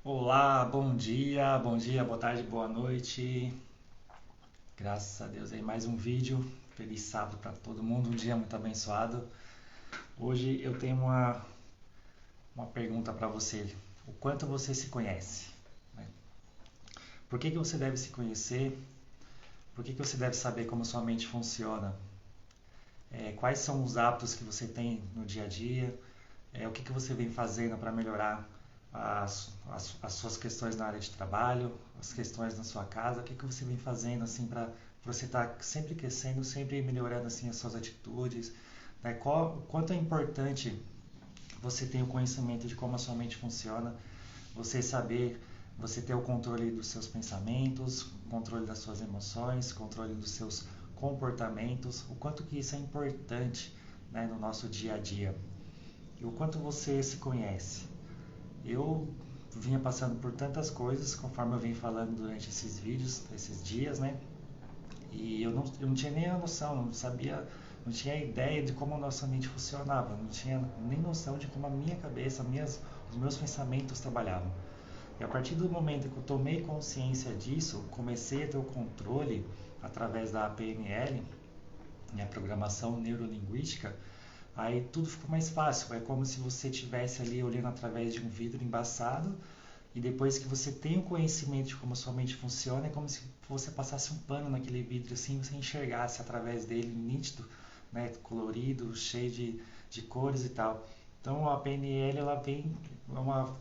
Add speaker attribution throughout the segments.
Speaker 1: Olá, bom dia, boa tarde, boa noite. Graças a Deus aí mais um vídeo. Feliz sábado para todo mundo, um dia muito abençoado. Hoje eu tenho uma pergunta para você. O quanto você se conhece? Né? Por que você deve se conhecer? Por que você deve saber como sua mente funciona? Quais são os hábitos que você tem no dia a dia? O que você vem fazendo para melhorar as suas questões na área de trabalho, as questões na sua casa? O que você vem fazendo assim para você estar sempre crescendo, sempre melhorando assim as suas atitudes? Né? Quanto é importante você ter o conhecimento de como a sua mente funciona, você saber, você ter o controle dos seus pensamentos, controle das suas emoções, controle dos seus comportamentos, o quanto que isso é importante, né, no nosso dia a dia. E o quanto você se conhece. Eu vinha passando por tantas coisas, conforme eu vim falando durante esses vídeos, esses dias, né? E eu não tinha nem a noção, não sabia, não tinha a ideia de como a nossa mente funcionava, não tinha nem noção de como a minha cabeça, os meus pensamentos trabalhavam. E a partir do momento que eu tomei consciência disso, comecei a ter o controle através da PNL, né, programação neurolinguística, aí tudo ficou mais fácil. É como se você estivesse ali olhando através de um vidro embaçado e depois que você tem o conhecimento de como a sua mente funciona, é como se você passasse um pano naquele vidro assim, você enxergasse através dele nítido, né, colorido, cheio de cores e tal. Então a PNL ela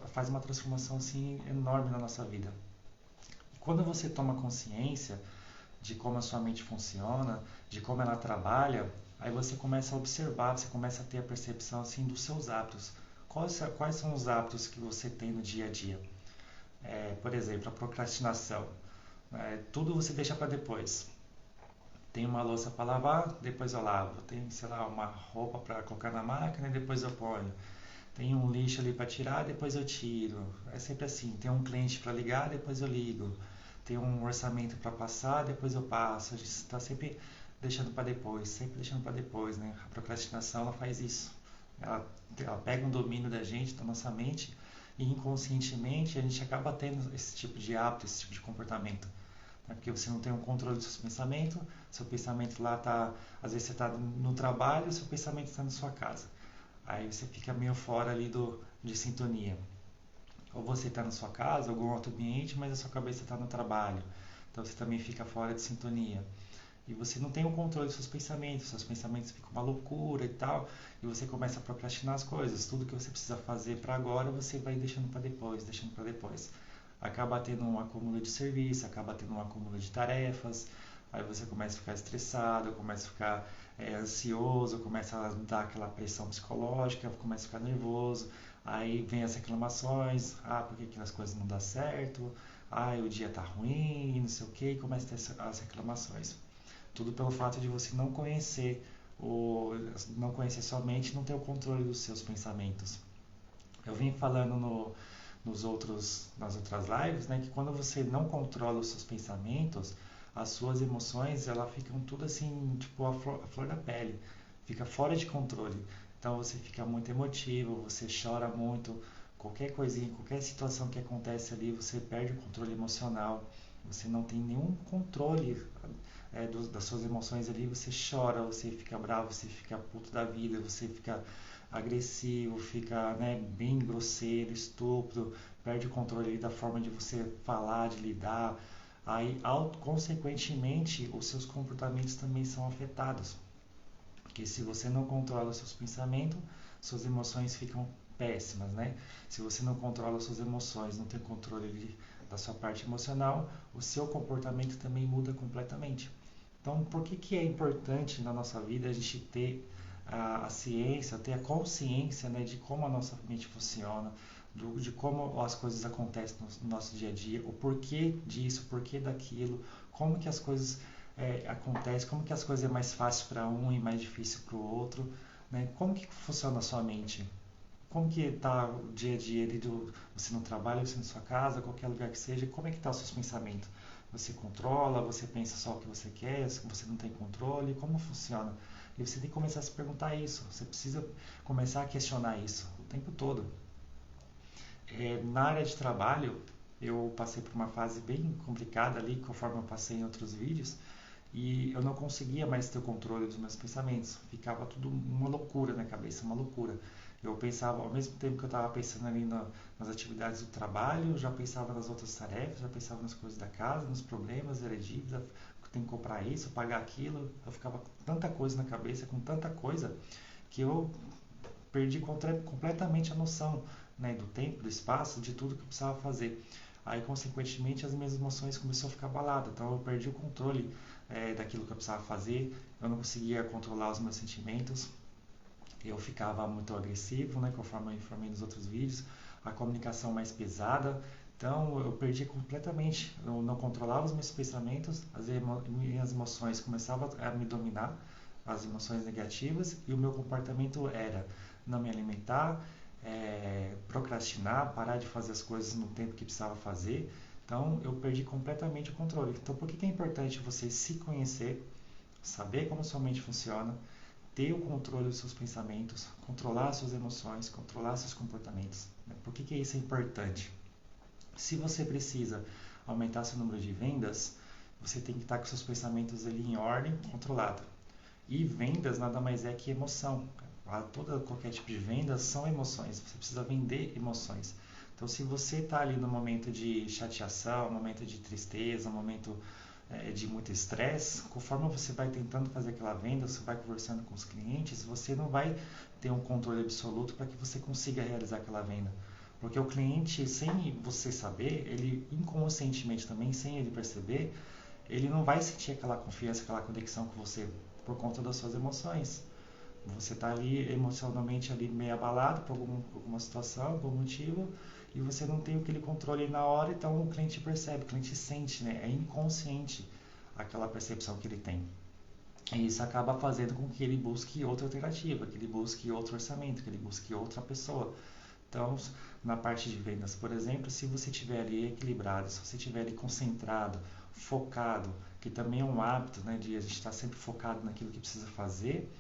Speaker 1: faz uma transformação assim enorme na nossa vida. E quando você toma consciência de como a sua mente funciona, de como ela trabalha, aí você começa a observar, você começa a ter a percepção assim dos seus hábitos. Quais são os hábitos que você tem no dia a dia? Por exemplo, a procrastinação. Tudo você deixa para depois. Tem uma louça para lavar, depois eu lavo. Tem, sei lá, uma roupa para colocar na máquina e depois eu ponho. Tem um lixo ali para tirar, depois eu tiro. É sempre assim. Tem um cliente para ligar, depois eu ligo. Tem um orçamento para passar, depois eu passo. A gente está sempre deixando para depois, sempre deixando para depois, né? A procrastinação ela faz isso. Ela pega um domínio da gente, da nossa mente, e inconscientemente a gente acaba tendo esse tipo de hábito, esse tipo de comportamento. Né? Porque você não tem um controle dos seus pensamentos, seu pensamento lá está, às vezes você está no trabalho, seu pensamento está na sua casa. Aí você fica meio fora ali de sintonia. Ou você está na sua casa, algum outro ambiente, mas a sua cabeça está no trabalho. Então você também fica fora de sintonia. E você não tem o controle dos seus pensamentos ficam uma loucura e tal, e você começa a procrastinar as coisas. Tudo que você precisa fazer para agora, você vai deixando para depois, deixando para depois. Acaba tendo um acúmulo de serviço, acaba tendo um acúmulo de tarefas, aí você começa a ficar estressado, começa a ficar ansioso, começa a dar aquela pressão psicológica, começa a ficar nervoso, aí vem as reclamações, por que as coisas não dão certo, o dia tá ruim, não sei o que, e começa a ter as reclamações. Tudo pelo fato de você não conhecer sua mente, não ter o controle dos seus pensamentos. Eu vim falando nas outras lives, né, que quando você não controla os seus pensamentos, as suas emoções, elas ficam tudo assim, tipo a flor da pele, fica fora de controle. Então você fica muito emotivo, você chora muito, qualquer coisinha, qualquer situação que acontece ali, você perde o controle emocional, você não tem nenhum controle das suas emoções ali, você chora, você fica bravo, você fica puto da vida, você fica agressivo, fica, né, bem grosseiro, estúpido, perde o controle da forma de você falar, de lidar. Aí, consequentemente, os seus comportamentos também são afetados. Porque se você não controla os seus pensamentos, suas emoções ficam péssimas, né? Se você não controla suas emoções, não tem controle da sua parte emocional, o seu comportamento também muda completamente. Então, por que é importante na nossa vida a gente ter a ciência, ter a consciência, né, de como a nossa mente funciona, de como as coisas acontecem no nosso dia a dia, o porquê disso, o porquê daquilo, como que as coisas acontecem, como que as coisas é mais fácil para um e mais difícil para o outro, né? Como que funciona a sua mente? Como que está o dia a dia ali você no trabalho, você na sua casa, qualquer lugar que seja, como é que está os seus pensamentos? Você controla, você pensa só o que você quer, você não tem controle, como funciona? E você tem que começar a se perguntar isso, você precisa começar a questionar isso o tempo todo. Na área de trabalho, eu passei por uma fase bem complicada ali, conforme eu passei em outros vídeos, e eu não conseguia mais ter o controle dos meus pensamentos. Ficava tudo uma loucura na cabeça, uma loucura. Eu pensava, ao mesmo tempo que eu estava pensando ali nas atividades do trabalho, já pensava nas outras tarefas, já pensava nas coisas da casa, nos problemas, era dívida, tem que comprar isso, pagar aquilo. Eu ficava com tanta coisa na cabeça, com tanta coisa, que eu perdi completamente a noção, né, do tempo, do espaço, de tudo que eu precisava fazer. Aí, consequentemente, as minhas emoções começaram a ficar abaladas. Então, eu perdi o controle daquilo que eu precisava fazer. Eu não conseguia controlar os meus sentimentos. Eu ficava muito agressivo, né, conforme eu informei nos outros vídeos. A comunicação mais pesada. Então, eu perdi completamente. Eu não controlava os meus pensamentos. Minhas emoções começavam a me dominar, as emoções negativas. E o meu comportamento era não me alimentar, procrastinar, parar de fazer as coisas no tempo que precisava fazer. Então, eu perdi completamente o controle. Então, por que é importante você se conhecer, saber como sua mente funciona, ter o controle dos seus pensamentos, controlar suas emoções, controlar seus comportamentos? Por que isso é importante? Se você precisa aumentar seu número de vendas, você tem que estar com seus pensamentos ali em ordem, controlado. E vendas nada mais é que emoção. Qualquer tipo de vendas são emoções. Você precisa vender emoções. Então, se você está ali no momento de chateação, no momento de tristeza, no momento de muito estresse, conforme você vai tentando fazer aquela venda, você vai conversando com os clientes, você não vai ter um controle absoluto para que você consiga realizar aquela venda. Porque o cliente, sem você saber, ele inconscientemente também, sem ele perceber, ele não vai sentir aquela confiança, aquela conexão com você por conta das suas emoções. Você está ali emocionalmente ali meio abalado por alguma situação, algum motivo, e você não tem aquele controle na hora, então o cliente percebe, o cliente sente, né? É inconsciente aquela percepção que ele tem. E isso acaba fazendo com que ele busque outra alternativa, que ele busque outro orçamento, que ele busque outra pessoa. Então, na parte de vendas, por exemplo, se você estiver ali equilibrado, se você estiver ali concentrado, focado, que também é um hábito, né, de a gente estar sempre focado naquilo que precisa fazer,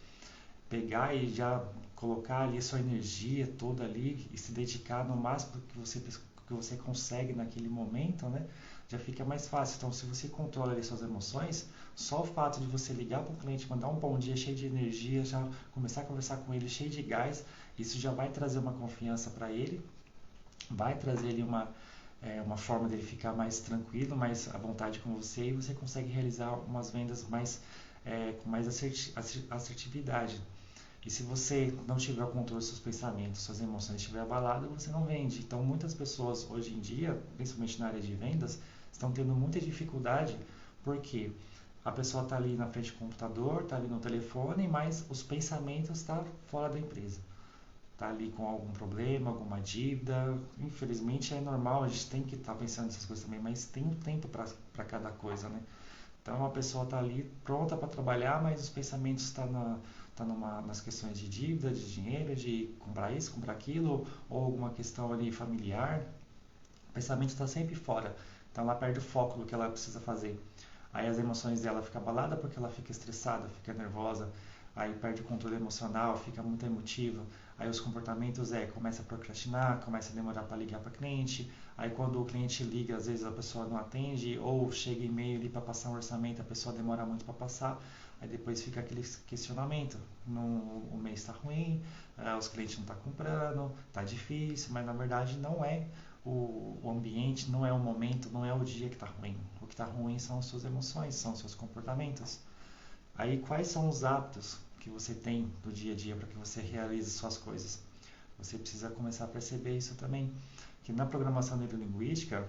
Speaker 1: pegar e já colocar ali a sua energia toda ali e se dedicar no máximo que você consegue naquele momento, né? Já fica mais fácil. Então, se você controla ali suas emoções, só o fato de você ligar para o cliente, mandar um bom dia cheio de energia, já começar a conversar com ele cheio de gás, isso já vai trazer uma confiança para ele, vai trazer ali uma forma dele ficar mais tranquilo, mais à vontade com você, e você consegue realizar umas vendas com mais assertividade. E se você não tiver o controle dos seus pensamentos, suas emoções estiver abalado, você não vende. Então, muitas pessoas hoje em dia, principalmente na área de vendas, estão tendo muita dificuldade porque a pessoa está ali na frente do computador, está ali no telefone, mas os pensamentos estão fora da empresa. Está ali com algum problema, alguma dívida. Infelizmente é normal, a gente tem que estar pensando nessas coisas também, mas tem um tempo para cada coisa, né? Então a pessoa está ali pronta para trabalhar, mas os pensamentos nas questões de dívida, de dinheiro, de comprar isso, comprar aquilo, ou alguma questão ali familiar. O pensamento está sempre fora. Então ela perde o foco do que ela precisa fazer. Aí as emoções dela ficam abaladas porque ela fica estressada, fica nervosa, aí perde o controle emocional, fica muito emotiva. Aí os comportamentos começa a procrastinar, começa a demorar para ligar para cliente. Aí quando o cliente liga, às vezes a pessoa não atende, ou chega e-mail ali para passar um orçamento, a pessoa demora muito para passar. Aí depois fica aquele questionamento, o mês está ruim, os clientes não estão comprando, está difícil, mas na verdade não é o ambiente, não é o momento, não é o dia que está ruim. O que está ruim são as suas emoções, são os seus comportamentos. Aí quais são os hábitos que você tem do dia a dia para que você realize suas coisas? Você precisa começar a perceber isso também. Que na programação neurolinguística,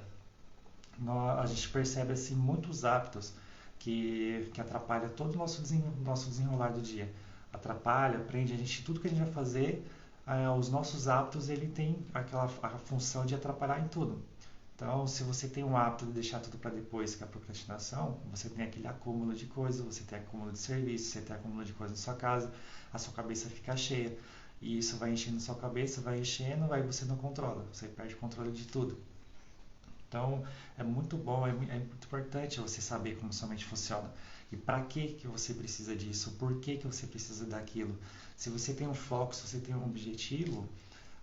Speaker 1: a gente percebe assim muitos hábitos que atrapalham todo o nosso desenrolar do dia. Atrapalha, prende a gente, tudo que a gente vai fazer, os nossos hábitos, ele tem a função de atrapalhar em tudo. Então, se você tem um hábito de deixar tudo para depois, que é a procrastinação, você tem aquele acúmulo de coisas, você tem acúmulo de serviço, você tem acúmulo de coisas na sua casa, a sua cabeça fica cheia. E isso vai enchendo sua cabeça, vai enchendo, aí você não controla, você perde o controle de tudo. Então, é muito bom, é muito importante você saber como sua mente funciona. E para que você precisa disso? Por que você precisa daquilo? Se você tem um foco, se você tem um objetivo,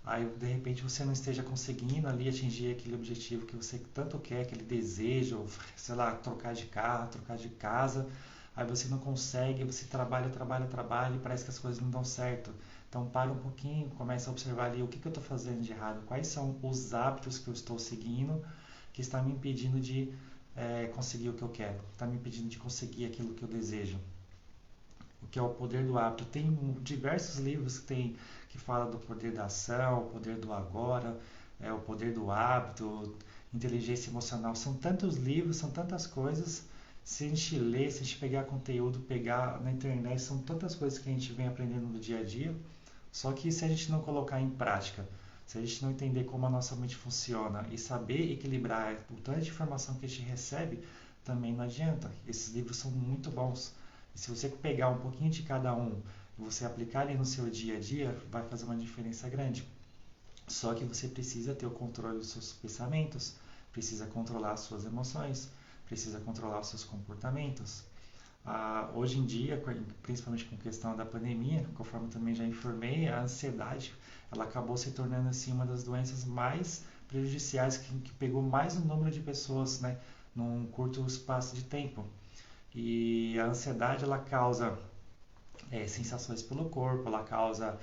Speaker 1: aí de repente você não esteja conseguindo ali atingir aquele objetivo que você tanto quer, aquele desejo, sei lá, trocar de carro, trocar de casa, aí você não consegue, você trabalha, trabalha, trabalha e parece que as coisas não dão certo. Então para um pouquinho, começa a observar ali o que eu estou fazendo de errado, quais são os hábitos que eu estou seguindo que está me impedindo de conseguir o que eu quero, está me impedindo de conseguir aquilo que eu desejo. O que é o poder do hábito. Tem diversos livros que falam do poder da ação, o poder do agora, o poder do hábito, inteligência emocional. São tantos livros, são tantas coisas. Se a gente ler, se a gente pegar conteúdo, pegar na internet, são tantas coisas que a gente vem aprendendo no dia a dia. Só que se a gente não colocar em prática, se a gente não entender como a nossa mente funciona e saber equilibrar o tanto de informação que a gente recebe, também não adianta. Esses livros são muito bons. E se você pegar um pouquinho de cada um e você aplicar ali no seu dia a dia, vai fazer uma diferença grande. Só que você precisa ter o controle dos seus pensamentos, precisa controlar as suas emoções, precisa controlar os seus comportamentos. Hoje em dia, principalmente com a questão da pandemia, conforme também já informei, a ansiedade ela acabou se tornando assim uma das doenças mais prejudiciais que pegou mais o número de pessoas, né, num curto espaço de tempo. E a ansiedade ela causa sensações pelo corpo, ela causa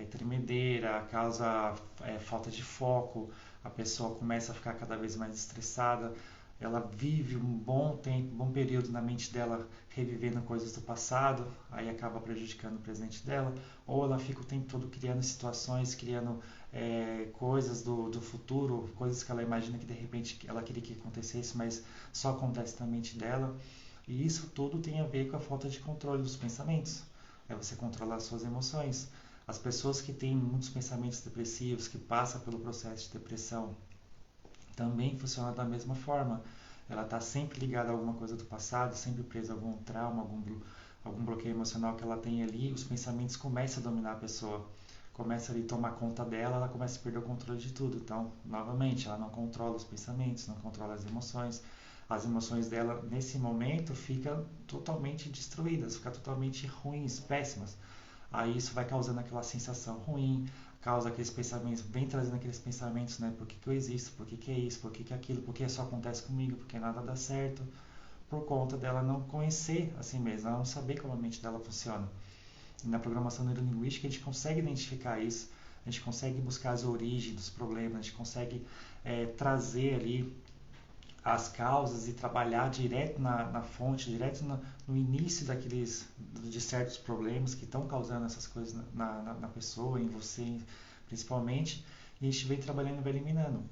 Speaker 1: tremedeira, causa falta de foco, a pessoa começa a ficar cada vez mais estressada, ela vive um bom tempo, um bom período na mente dela revivendo coisas do passado, aí acaba prejudicando o presente dela, ou ela fica o tempo todo criando situações, criando coisas do futuro, coisas que ela imagina que de repente ela queria que acontecesse, mas só acontece na mente dela. E isso tudo tem a ver com a falta de controle dos pensamentos. É você controlar as suas emoções. As pessoas que têm muitos pensamentos depressivos, que passam pelo processo de depressão, também funcionam da mesma forma. Ela está sempre ligada a alguma coisa do passado, sempre presa a algum trauma, algum bloqueio emocional que ela tem ali. Os pensamentos começam a dominar a pessoa. Começa ali a tomar conta dela, ela começa a perder o controle de tudo. Então, novamente, ela não controla os pensamentos, não controla as emoções. As emoções dela, nesse momento, ficam totalmente destruídas, ficam totalmente ruins, péssimas. Aí isso vai causando aquela sensação ruim, causa aqueles pensamentos, vem trazendo aqueles pensamentos, né? Por que eu existo? Por que é isso? Por que é aquilo? Por que só acontece comigo? Por que nada dá certo? Por conta dela não conhecer a si mesma, ela não saber como a mente dela funciona. E na programação neurolinguística a gente consegue identificar isso, a gente consegue buscar as origens dos problemas, a gente consegue trazer ali as causas e trabalhar direto na fonte, direto no início de certos problemas que estão causando essas coisas na pessoa, em você principalmente, e a gente vem trabalhando e vai eliminando.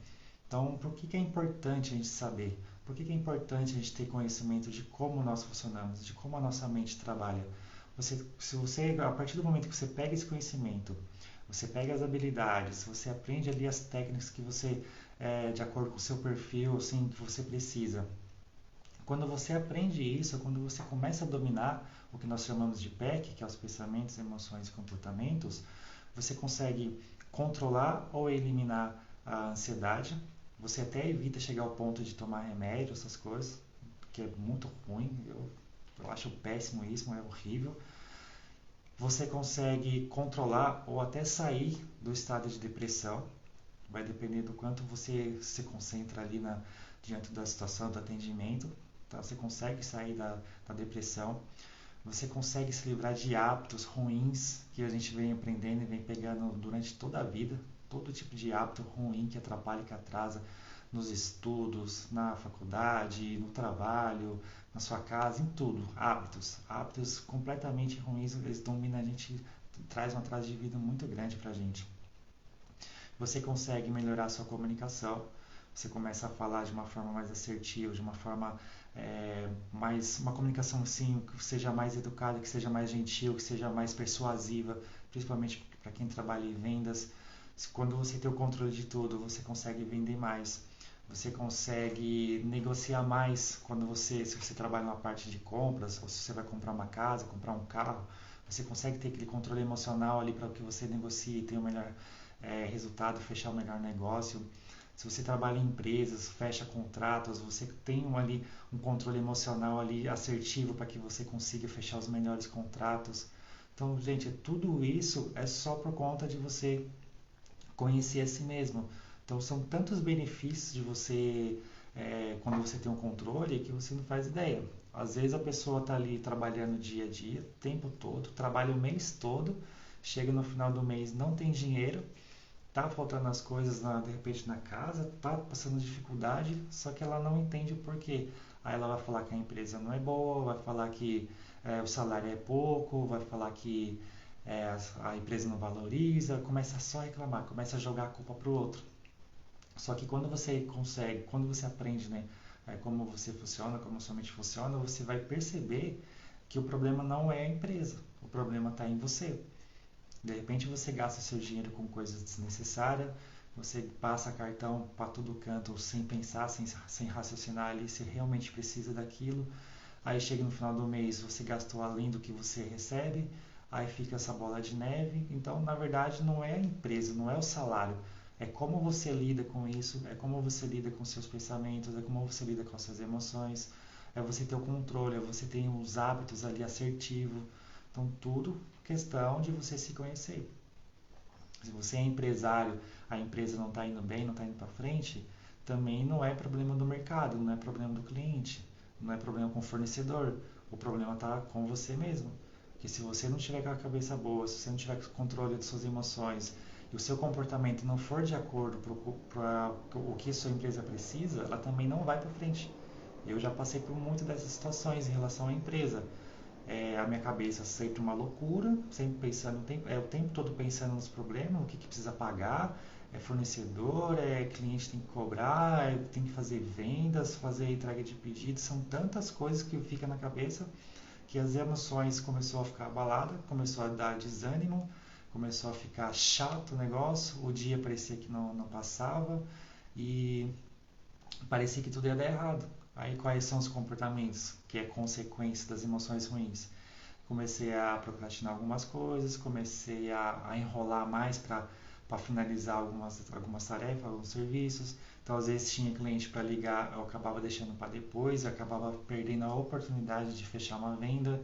Speaker 1: Então, por que é importante a gente saber? Por que é importante a gente ter conhecimento de como nós funcionamos, de como a nossa mente trabalha? A partir do momento que você pega esse conhecimento, você pega as habilidades, você aprende ali as técnicas que você, de acordo com o seu perfil, assim, que você precisa. Quando você aprende isso, quando você começa a dominar o que nós chamamos de PEC, que é os pensamentos, emoções e comportamentos, você consegue controlar ou eliminar a ansiedade. Você até evita chegar ao ponto de tomar remédio, essas coisas, que é muito ruim. Eu acho péssimo isso, é horrível. Você consegue controlar ou até sair do estado de depressão. Vai depender do quanto você se concentra ali diante da situação do atendimento. Tá? Você consegue sair da depressão. Você consegue se livrar de hábitos ruins que a gente vem aprendendo e vem pegando durante toda a vida. Todo tipo de hábito ruim que atrapalha e que atrasa nos estudos, na faculdade, no trabalho, na sua casa, em tudo. Hábitos completamente ruins, eles dominam a gente, traz um atraso de vida muito grande pra gente. Você consegue melhorar a sua comunicação, você começa a falar de uma forma mais assertiva, de uma forma uma comunicação assim, que seja mais educada, que seja mais gentil, que seja mais persuasiva, principalmente para quem trabalha em vendas. Quando você tem o controle de tudo, você consegue vender mais. Você consegue negociar mais se você trabalha na parte de compras, ou se você vai comprar uma casa, comprar um carro, você consegue ter aquele controle emocional ali para que você negocie e tenha o melhor resultado, fechar o melhor negócio. Se você trabalha em empresas, fecha contratos, você tem ali um controle emocional ali assertivo para que você consiga fechar os melhores contratos. Então, gente, tudo isso é só por conta de você conhecer a si mesmo. Então são tantos benefícios de você, quando você tem um controle, que você não faz ideia. Às vezes a pessoa está ali trabalhando dia a dia, o tempo todo, trabalha o mês todo, chega no final do mês, não tem dinheiro, tá faltando as coisas de repente na casa, tá passando dificuldade, só que ela não entende o porquê. Aí ela vai falar que a empresa não é boa, vai falar que o salário é pouco, vai falar que a empresa não valoriza, começa só a reclamar, começa a jogar a culpa pro outro. Só que quando você consegue, quando você aprende, né, como você funciona, como sua mente funciona, você vai perceber que o problema não é a empresa, o problema está em você. De repente você gasta seu dinheiro com coisas desnecessárias, você passa cartão para todo canto sem pensar, sem raciocinar ali se realmente precisa daquilo. Aí chega no final do mês, você gastou além do que você recebe, aí fica essa bola de neve. Então, na verdade, não é a empresa, não é o salário. É como você lida com isso, é como você lida com seus pensamentos, é como você lida com as suas emoções, é você ter o controle, é você ter os hábitos ali assertivos. Então, tudo questão de você se conhecer. Se você é empresário, a empresa não está indo bem, não está indo para frente, também não é problema do mercado, não é problema do cliente, não é problema com o fornecedor. O problema está com você mesmo. Porque se você não tiver com a cabeça boa, se você não tiver com o controle das suas emoções e o seu comportamento não for de acordo para o que a sua empresa precisa, ela também não vai para frente. Eu já passei por muitas dessas situações em relação à empresa. A minha cabeça sempre uma loucura, sempre pensando, o tempo todo pensando nos problemas, o que precisa pagar, fornecedor, cliente tem que cobrar, tem que fazer vendas, fazer entrega de pedidos, são tantas coisas que fica na cabeça que as emoções começou a ficar abalada, começou a dar desânimo, começou a ficar chato o negócio, o dia parecia que não passava e parecia que tudo ia dar errado. Aí quais são os comportamentos que é consequência das emoções ruins? Comecei a procrastinar algumas coisas, comecei a enrolar mais para finalizar algumas tarefas, alguns serviços. Então, às vezes tinha cliente para ligar, eu acabava deixando para depois, eu acabava perdendo a oportunidade de fechar uma venda.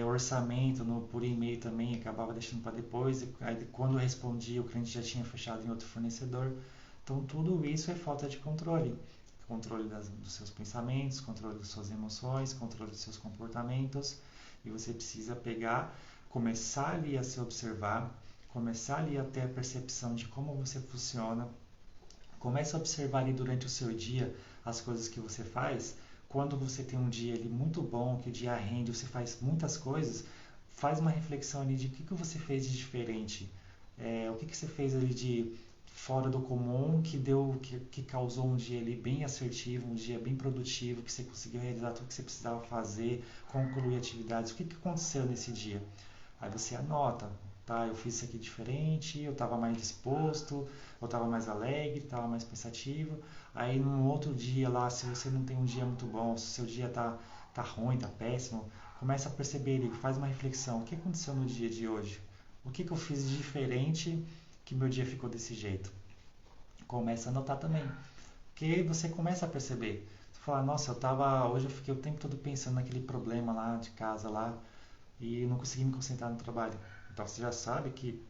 Speaker 1: Orçamento por e-mail também, acabava deixando para depois. Aí, quando eu respondia, o cliente já tinha fechado em outro fornecedor. Então, tudo isso é falta de controle. Controle dos seus pensamentos, controle das suas emoções, controle dos seus comportamentos. E você precisa pegar, começar ali a se observar, começar ali a ter a percepção de como você funciona. Comece a observar ali durante o seu dia as coisas que você faz. Quando você tem um dia ali muito bom, que o dia rende, você faz muitas coisas, faz uma reflexão ali de o que você fez de diferente. O que você fez ali de fora do comum que causou um dia ali bem assertivo, um dia bem produtivo, que você conseguiu realizar tudo que você precisava fazer, concluir atividades. O que aconteceu nesse dia? Aí você anota, tá? Eu fiz isso aqui diferente, eu estava mais disposto, eu estava mais alegre, estava mais pensativo. Aí num outro dia lá, se você não tem um dia muito bom, se o seu dia tá ruim, tá péssimo, começa a perceber ali, faz uma reflexão. O que aconteceu no dia de hoje? O que eu fiz de diferente que meu dia ficou desse jeito? Começa a anotar também. Porque você começa a perceber. Você fala, nossa, hoje eu fiquei o tempo todo pensando naquele problema lá de casa lá e não consegui me concentrar no trabalho. Então você já sabe que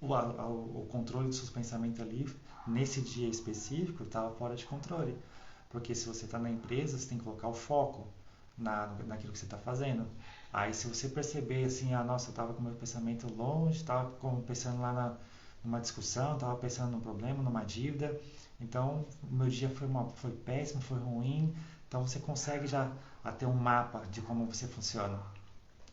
Speaker 1: o controle dos seus pensamentos ali, nesse dia específico, estava fora de controle. Porque se você está na empresa, você tem que colocar o foco naquilo que você está fazendo. Aí se você perceber assim, nossa, eu estava com o meu pensamento longe, estava pensando lá numa discussão, estava pensando num problema, numa dívida, então o meu dia foi péssimo, foi ruim, então você consegue já ter um mapa de como você funciona.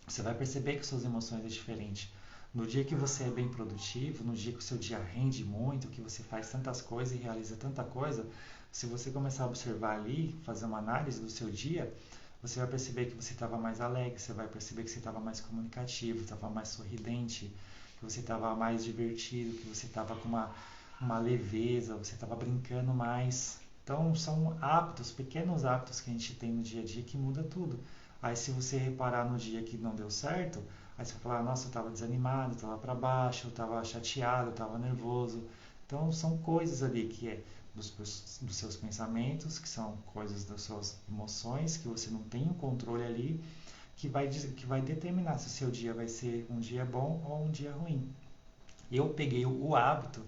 Speaker 1: Você vai perceber que suas emoções é diferente. No dia que você é bem produtivo, no dia que o seu dia rende muito, que você faz tantas coisas e realiza tanta coisa, se você começar a observar ali, fazer uma análise do seu dia, você vai perceber que você estava mais alegre, você vai perceber que você estava mais comunicativo, estava mais sorridente, que você estava mais divertido, que você estava com uma leveza, você estava brincando mais. Então são hábitos, pequenos hábitos que a gente tem no dia a dia que muda tudo. Aí se você reparar no dia que não deu certo, aí você vai falar, nossa, eu estava desanimado, eu estava para baixo, eu estava chateado, eu estava nervoso. Então são coisas ali que é dos seus pensamentos, que são coisas das suas emoções, que você não tem o controle ali, que vai determinar se o seu dia vai ser um dia bom ou um dia ruim. Eu peguei o hábito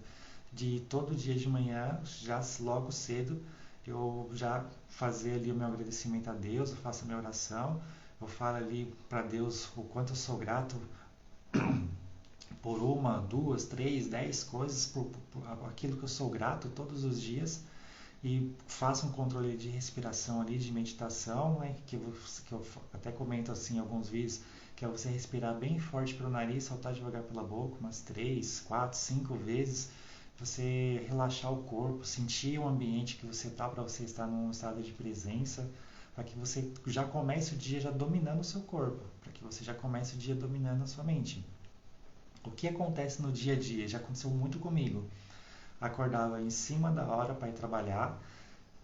Speaker 1: de todo dia de manhã, já logo cedo, eu já fazer ali o meu agradecimento a Deus, eu faço a minha oração, eu falo ali para Deus o quanto eu sou grato por uma, duas, três, 10 coisas, por aquilo que eu sou grato todos os dias, e faço um controle de respiração ali, de meditação, né, que eu até comento assim em alguns vídeos, que é você respirar bem forte pelo nariz, soltar devagar pela boca, umas 3, 4, 5 vezes, você relaxar o corpo, sentir o ambiente que você está, para você estar num estado de presença, para que você já comece o dia já dominando o seu corpo, para que você já comece o dia dominando a sua mente. O que acontece no dia a dia? Já aconteceu muito comigo. Acordava em cima da hora para ir trabalhar,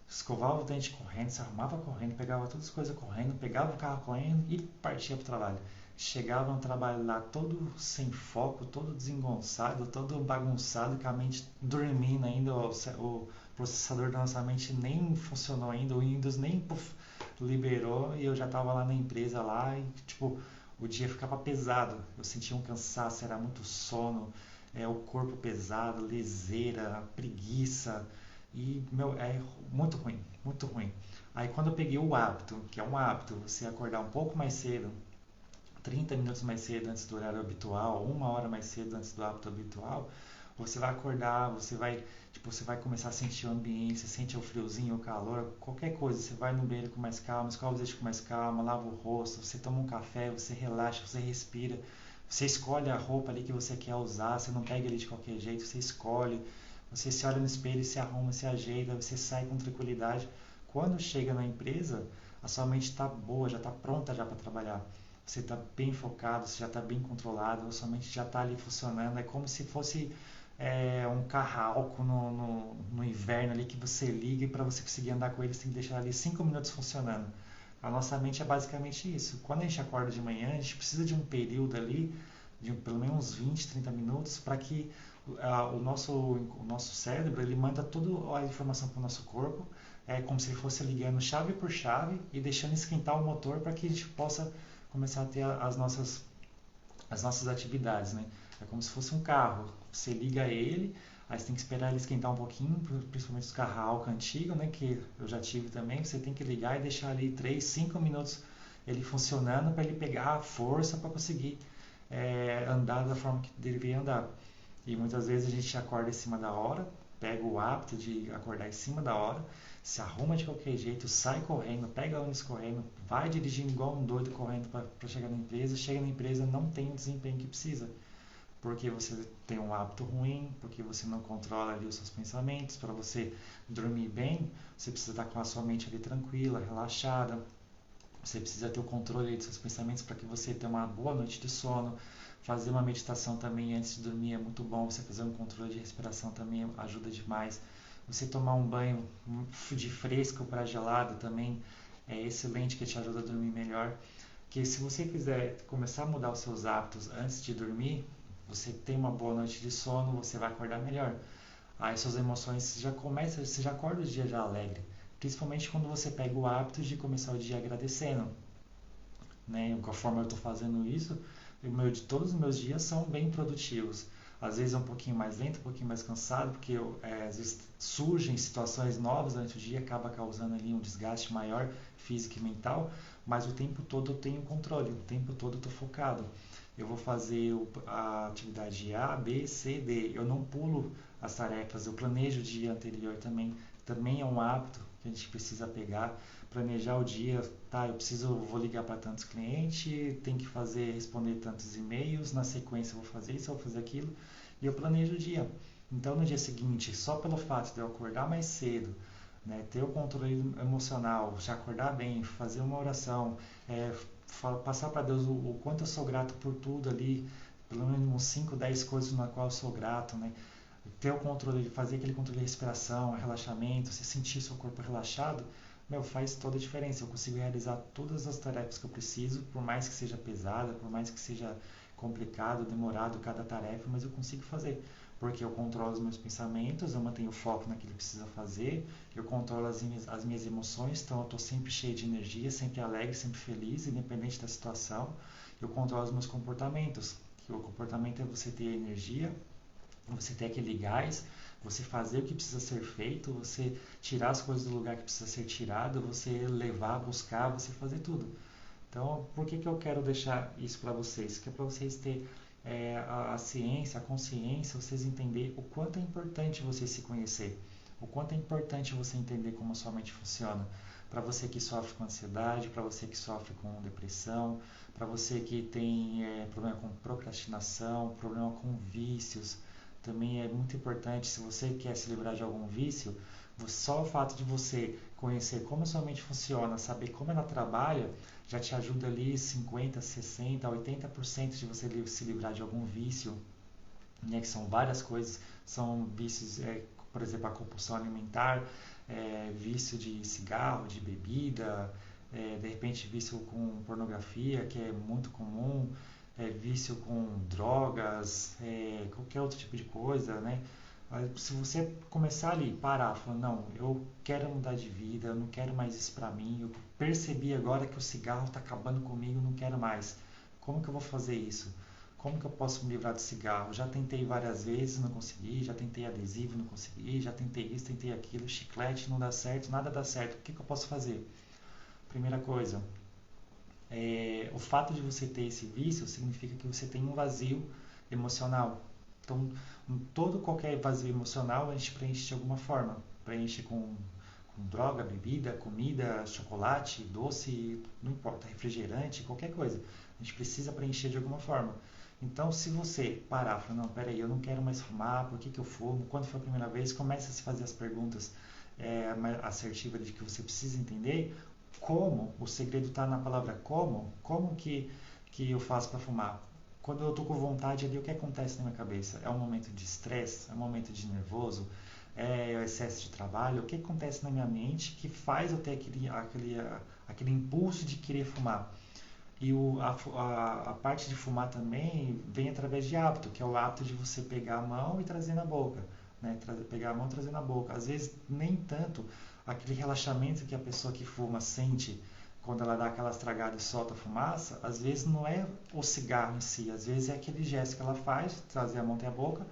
Speaker 1: escovava o dente correndo, se arrumava correndo, pegava todas as coisas correndo, pegava o carro correndo e partia para o trabalho. Chegava no trabalho lá todo sem foco, todo desengonçado, todo bagunçado, com a mente dormindo ainda, o processador da nossa mente nem funcionou ainda, o Windows nem liberou e eu já estava lá na empresa lá e tipo, o dia ficava pesado, eu sentia um cansaço, era muito sono, o corpo pesado, leseira, preguiça, e meu, é muito ruim, muito ruim. Aí quando eu peguei o hábito, que é um hábito, você acordar um pouco mais cedo, 30 minutos mais cedo antes do horário habitual, uma hora mais cedo antes do hábito habitual, você vai acordar, você vai começar a sentir o ambiente, você sente o friozinho, o calor, qualquer coisa, você vai no banheiro com mais calma, escova os dentes com mais calma, lava o rosto, você toma um café, você relaxa, você respira, você escolhe a roupa ali que você quer usar, você não pega ele de qualquer jeito, você escolhe, você se olha no espelho, se arruma, se ajeita, você sai com tranquilidade. Quando chega na empresa, a sua mente está boa, já está pronta já para trabalhar. Você está bem focado, você já está bem controlado, a sua mente já está ali funcionando. É como se fosse um carro no inverno ali que você liga e para você conseguir andar com ele você tem que deixar ali 5 minutos funcionando. A nossa mente é basicamente isso. Quando a gente acorda de manhã, a gente precisa de um período ali, de pelo menos uns 20, 30 minutos, para que o nosso cérebro ele manda toda a informação para o nosso corpo, como se ele fosse ligando chave por chave e deixando esquentar o motor para que a gente possa começar a ter as nossas atividades, né? É como se fosse um carro. Você liga ele, aí você tem que esperar ele esquentar um pouquinho, principalmente os carros a álcool antigo, né? Que eu já tive também. Você tem que ligar e deixar ali 3, 5 minutos ele funcionando para ele pegar a força para conseguir andar da forma que deveria andar. E muitas vezes a gente acorda em cima da hora, pega o hábito de acordar em cima da hora, se arruma de qualquer jeito, sai correndo, pega ônibus correndo, vai dirigindo igual um doido correndo para chegar na empresa, chega na empresa não tem o desempenho que precisa, porque você tem um hábito ruim, porque você não controla ali os seus pensamentos, para você dormir bem, você precisa estar com a sua mente ali tranquila, relaxada, você precisa ter o controle dos seus pensamentos para que você tenha uma boa noite de sono. Fazer uma meditação também antes de dormir é muito bom. Você fazer um controle de respiração também ajuda demais. Você tomar um banho de fresco para gelado também é excelente, que te ajuda a dormir melhor. Que se você quiser começar a mudar os seus hábitos antes de dormir, você tem uma boa noite de sono, você vai acordar melhor. Aí suas emoções você já acorda o dia já alegre. Principalmente quando você pega o hábito de começar o dia agradecendo, né? Conforme eu estou fazendo isso, todos os meus dias são bem produtivos. Às vezes é um pouquinho mais lento, um pouquinho mais cansado, porque às vezes surgem situações novas durante o dia, acaba causando ali um desgaste maior físico e mental, mas o tempo todo eu tenho controle, o tempo todo eu estou focado. Eu vou fazer a atividade A, B, C, D. Eu não pulo as tarefas, eu planejo o dia anterior também. Também é um hábito que a gente precisa pegar, planejar o dia, tá? Vou ligar para tantos clientes, tem que responder tantos e-mails, na sequência eu vou fazer isso, eu vou fazer aquilo, e eu planejo o dia. Então no dia seguinte, só pelo fato de eu acordar mais cedo, né, ter o controle emocional, já acordar bem, fazer uma oração, passar para Deus o quanto eu sou grato por tudo ali, pelo menos uns 5, 10 coisas na qual eu sou grato, né? Ter o controle, fazer aquele controle de respiração, relaxamento, você sentir seu corpo relaxado, faz toda a diferença. Eu consigo realizar todas as tarefas que eu preciso, por mais que seja pesada, por mais que seja complicado, demorado cada tarefa, mas eu consigo fazer, porque eu controlo os meus pensamentos, eu mantenho o foco naquilo que precisa fazer, eu controlo as minhas emoções, então eu estou sempre cheio de energia, sempre alegre, sempre feliz, independente da situação. Eu controlo os meus comportamentos, que o comportamento é você ter energia, você ter aquele gás, você fazer o que precisa ser feito, você tirar as coisas do lugar que precisa ser tirado, você levar, buscar, você fazer tudo. Então, por que eu quero deixar isso para vocês? Que é para vocês terem a ciência, a consciência, vocês entenderem o quanto é importante você se conhecer, o quanto é importante você entender como a sua mente funciona. Para você que sofre com ansiedade, para você que sofre com depressão, para você que tem problema com procrastinação, problema com vícios, também é muito importante, se você quer se livrar de algum vício, só o fato de você conhecer como a sua mente funciona, saber como ela trabalha, já te ajuda ali 50, 60, 80% de você se livrar de algum vício, né, que são várias coisas, são vícios, por exemplo, a compulsão alimentar, vício de cigarro, de bebida, de repente vício com pornografia, que é muito comum, vício com drogas, qualquer outro tipo de coisa, né? Se você começar ali, parar, falar, não, eu quero mudar de vida, eu não quero mais isso pra mim, eu percebi agora que o cigarro está acabando comigo, não quero mais. Como que eu vou fazer isso? Como que eu posso me livrar do cigarro? Já tentei várias vezes, não consegui, já tentei adesivo, não consegui, já tentei isso, tentei aquilo, chiclete, não dá certo, nada dá certo. O que que eu posso fazer? Primeira coisa, o fato de você ter esse vício significa que você tem um vazio emocional. Então, qualquer vazio emocional a gente preenche de alguma forma. Preenche com droga, bebida, comida, chocolate, doce, não importa, refrigerante, qualquer coisa. A gente precisa preencher de alguma forma. Então, se você parar e falar, não, peraí, eu não quero mais fumar, por que eu fumo? Quando foi a primeira vez? Comece a se fazer as perguntas assertivas de que você precisa entender como, o segredo está na palavra como que eu faço para fumar? Quando eu estou com vontade ali, o que acontece na minha cabeça? É um momento de estresse? É um momento de nervoso? É o excesso de trabalho? O que acontece na minha mente que faz eu ter aquele impulso de querer fumar? E a parte de fumar também vem através de hábito, que é o hábito de você pegar a mão e trazer na boca. Né? Pegar a mão e trazer na boca. Às vezes, nem tanto aquele relaxamento que a pessoa que fuma sente quando ela dá aquelas tragadas e solta a fumaça, às vezes não é o cigarro em si, às vezes é aquele gesto que ela faz, trazer a mão até a boca,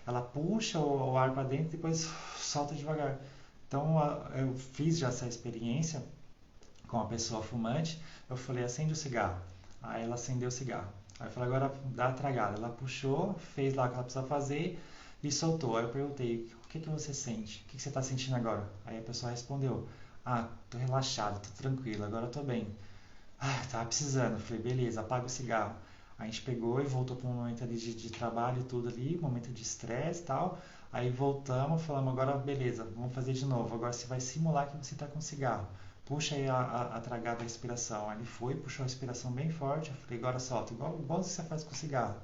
Speaker 1: ela puxa o ar para dentro e depois solta devagar. Então, eu fiz já essa experiência com a pessoa fumante, eu falei, acende o cigarro. Aí ela acendeu o cigarro. Aí eu falei, agora dá a tragada. Ela puxou, fez lá o que ela precisa fazer e soltou. Aí eu perguntei, o que você sente? O que você está sentindo agora? Aí a pessoa respondeu, tô relaxado, tô tranquilo, agora tô bem. Tava precisando. Eu falei, beleza, apaga o cigarro. A gente pegou e voltou para um momento ali de trabalho e tudo ali, momento de estresse e tal. Aí voltamos, falamos, agora beleza, vamos fazer de novo. Agora você vai simular que você está com cigarro. Puxa aí a tragada da respiração. Aí ele foi, puxou a respiração bem forte. Eu falei, agora solta, igual você faz com o cigarro.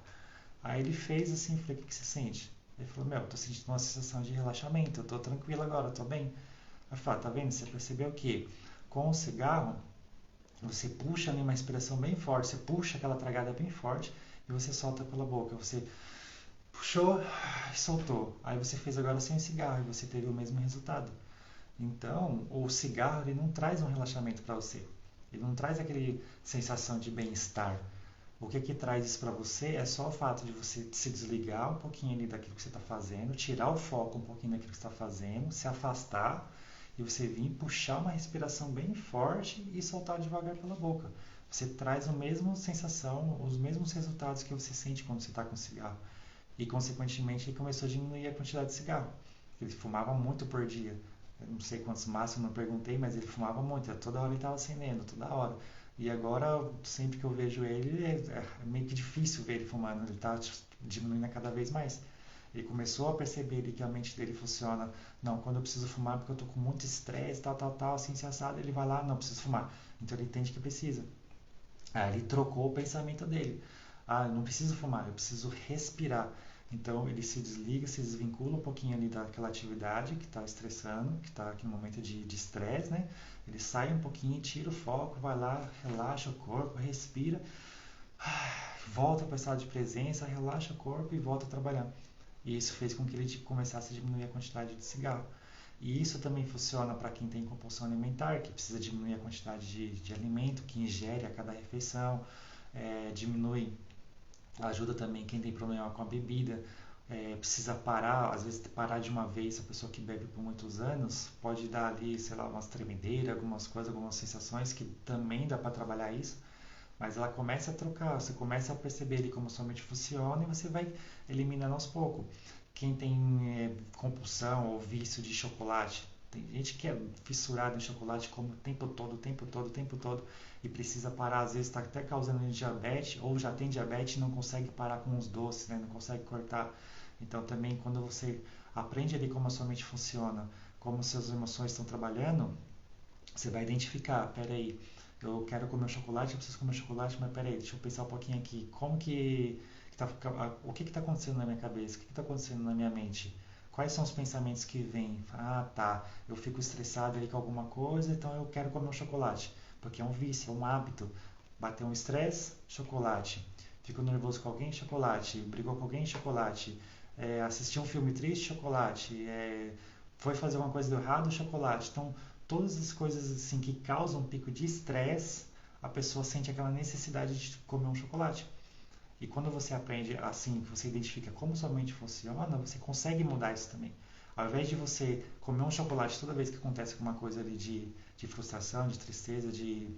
Speaker 1: Aí ele fez assim, falei, o que você sente? Ele falou, meu, eu tô sentindo uma sensação de relaxamento, eu tô tranquilo agora, eu tô bem. Aí eu falei, tá vendo? Você percebeu que com o cigarro, você puxa ali uma respiração bem forte, você puxa aquela tragada bem forte e você solta pela boca. Você puxou e soltou. Aí você fez agora sem o cigarro e você teve o mesmo resultado. Então, o cigarro ele não traz um relaxamento para você. Ele não traz aquele sensação de bem-estar. O que traz isso para você é só o fato de você se desligar um pouquinho ali daquilo que você está fazendo, tirar o foco um pouquinho daquilo que você está fazendo, se afastar e você vir puxar uma respiração bem forte e soltar devagar pela boca. Você traz a mesma sensação, os mesmos resultados que você sente quando você está com cigarro. E, consequentemente, ele começou a diminuir a quantidade de cigarro. Ele fumava muito por dia. Eu não sei quantos maços, não perguntei, mas ele fumava muito. Toda hora ele estava acendendo, toda hora. E agora, sempre que eu vejo ele, é meio que difícil ver ele fumando. Ele está diminuindo cada vez mais. Ele começou a perceber que a mente dele funciona. Não, quando eu preciso fumar porque eu estou com muito estresse, tal, assim, se assado, ele vai lá, não, preciso fumar. Então ele entende que precisa. Aí ele trocou o pensamento dele. Eu não preciso fumar, eu preciso respirar. Então ele se desliga, se desvincula um pouquinho ali daquela atividade que está estressando, que está aqui no momento de estresse, né? Ele sai um pouquinho, tira o foco, vai lá, relaxa o corpo, respira, volta para o estado de presença, relaxa o corpo e volta a trabalhar. E isso fez com que ele começasse a diminuir a quantidade de cigarro. E isso também funciona para quem tem compulsão alimentar, que precisa diminuir a quantidade de alimento que ingere a cada refeição, diminui, ajuda também quem tem problema com a bebida, precisa parar, às vezes parar de uma vez, a pessoa que bebe por muitos anos, pode dar ali, sei lá, umas tremedeiras, algumas coisas, algumas sensações que também dá para trabalhar isso, mas ela começa a trocar, você começa a perceber ali como sua mente funciona e você vai eliminando aos poucos. Quem tem compulsão ou vício de chocolate, tem gente que é fissurada em chocolate, come o tempo todo, o tempo todo, o tempo todo, e precisa parar, às vezes está até causando diabetes, ou já tem diabetes e não consegue parar com os doces, né? Não consegue cortar. Então também quando você aprende ali como a sua mente funciona, como suas emoções estão trabalhando, você vai identificar, peraí, eu quero comer um chocolate, eu preciso comer chocolate, mas peraí, deixa eu pensar um pouquinho aqui, como que tá, o que está acontecendo na minha cabeça, o que está acontecendo na minha mente? Quais são os pensamentos que vêm? Ah, tá, eu fico estressado ali com alguma coisa, então eu quero comer um chocolate, porque é um vício, é um hábito. Bateu um estresse, chocolate. Ficou nervoso com alguém, chocolate. Brigou com alguém, chocolate. Assistiu um filme triste, chocolate. Foi fazer uma coisa do errado, chocolate. Então, todas as coisas assim que causam um pico de estresse, a pessoa sente aquela necessidade de comer um chocolate. E quando você aprende assim, que você identifica como sua mente funciona, você consegue mudar isso também. Ao invés de você comer um chocolate toda vez que acontece alguma coisa ali de frustração, de tristeza, de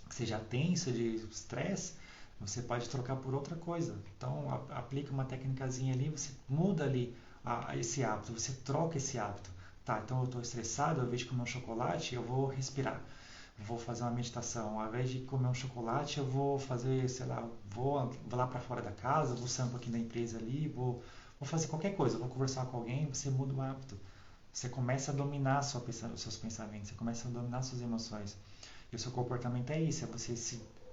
Speaker 1: que seja tenso, de estresse, você pode trocar por outra coisa. Então, aplica uma técnicazinha ali, você muda ali esse hábito, você troca esse hábito. Tá, então eu estou estressado, ao invés de comer um chocolate, eu vou respirar. Vou fazer uma meditação. Ao invés de comer um chocolate, eu vou fazer, sei lá, vou lá para fora da casa, vou sair um pouquinho da empresa ali, vou fazer qualquer coisa, vou conversar com alguém, você muda o hábito. Você começa a dominar os seus pensamentos, você começa a dominar suas emoções. E o seu comportamento é isso, é você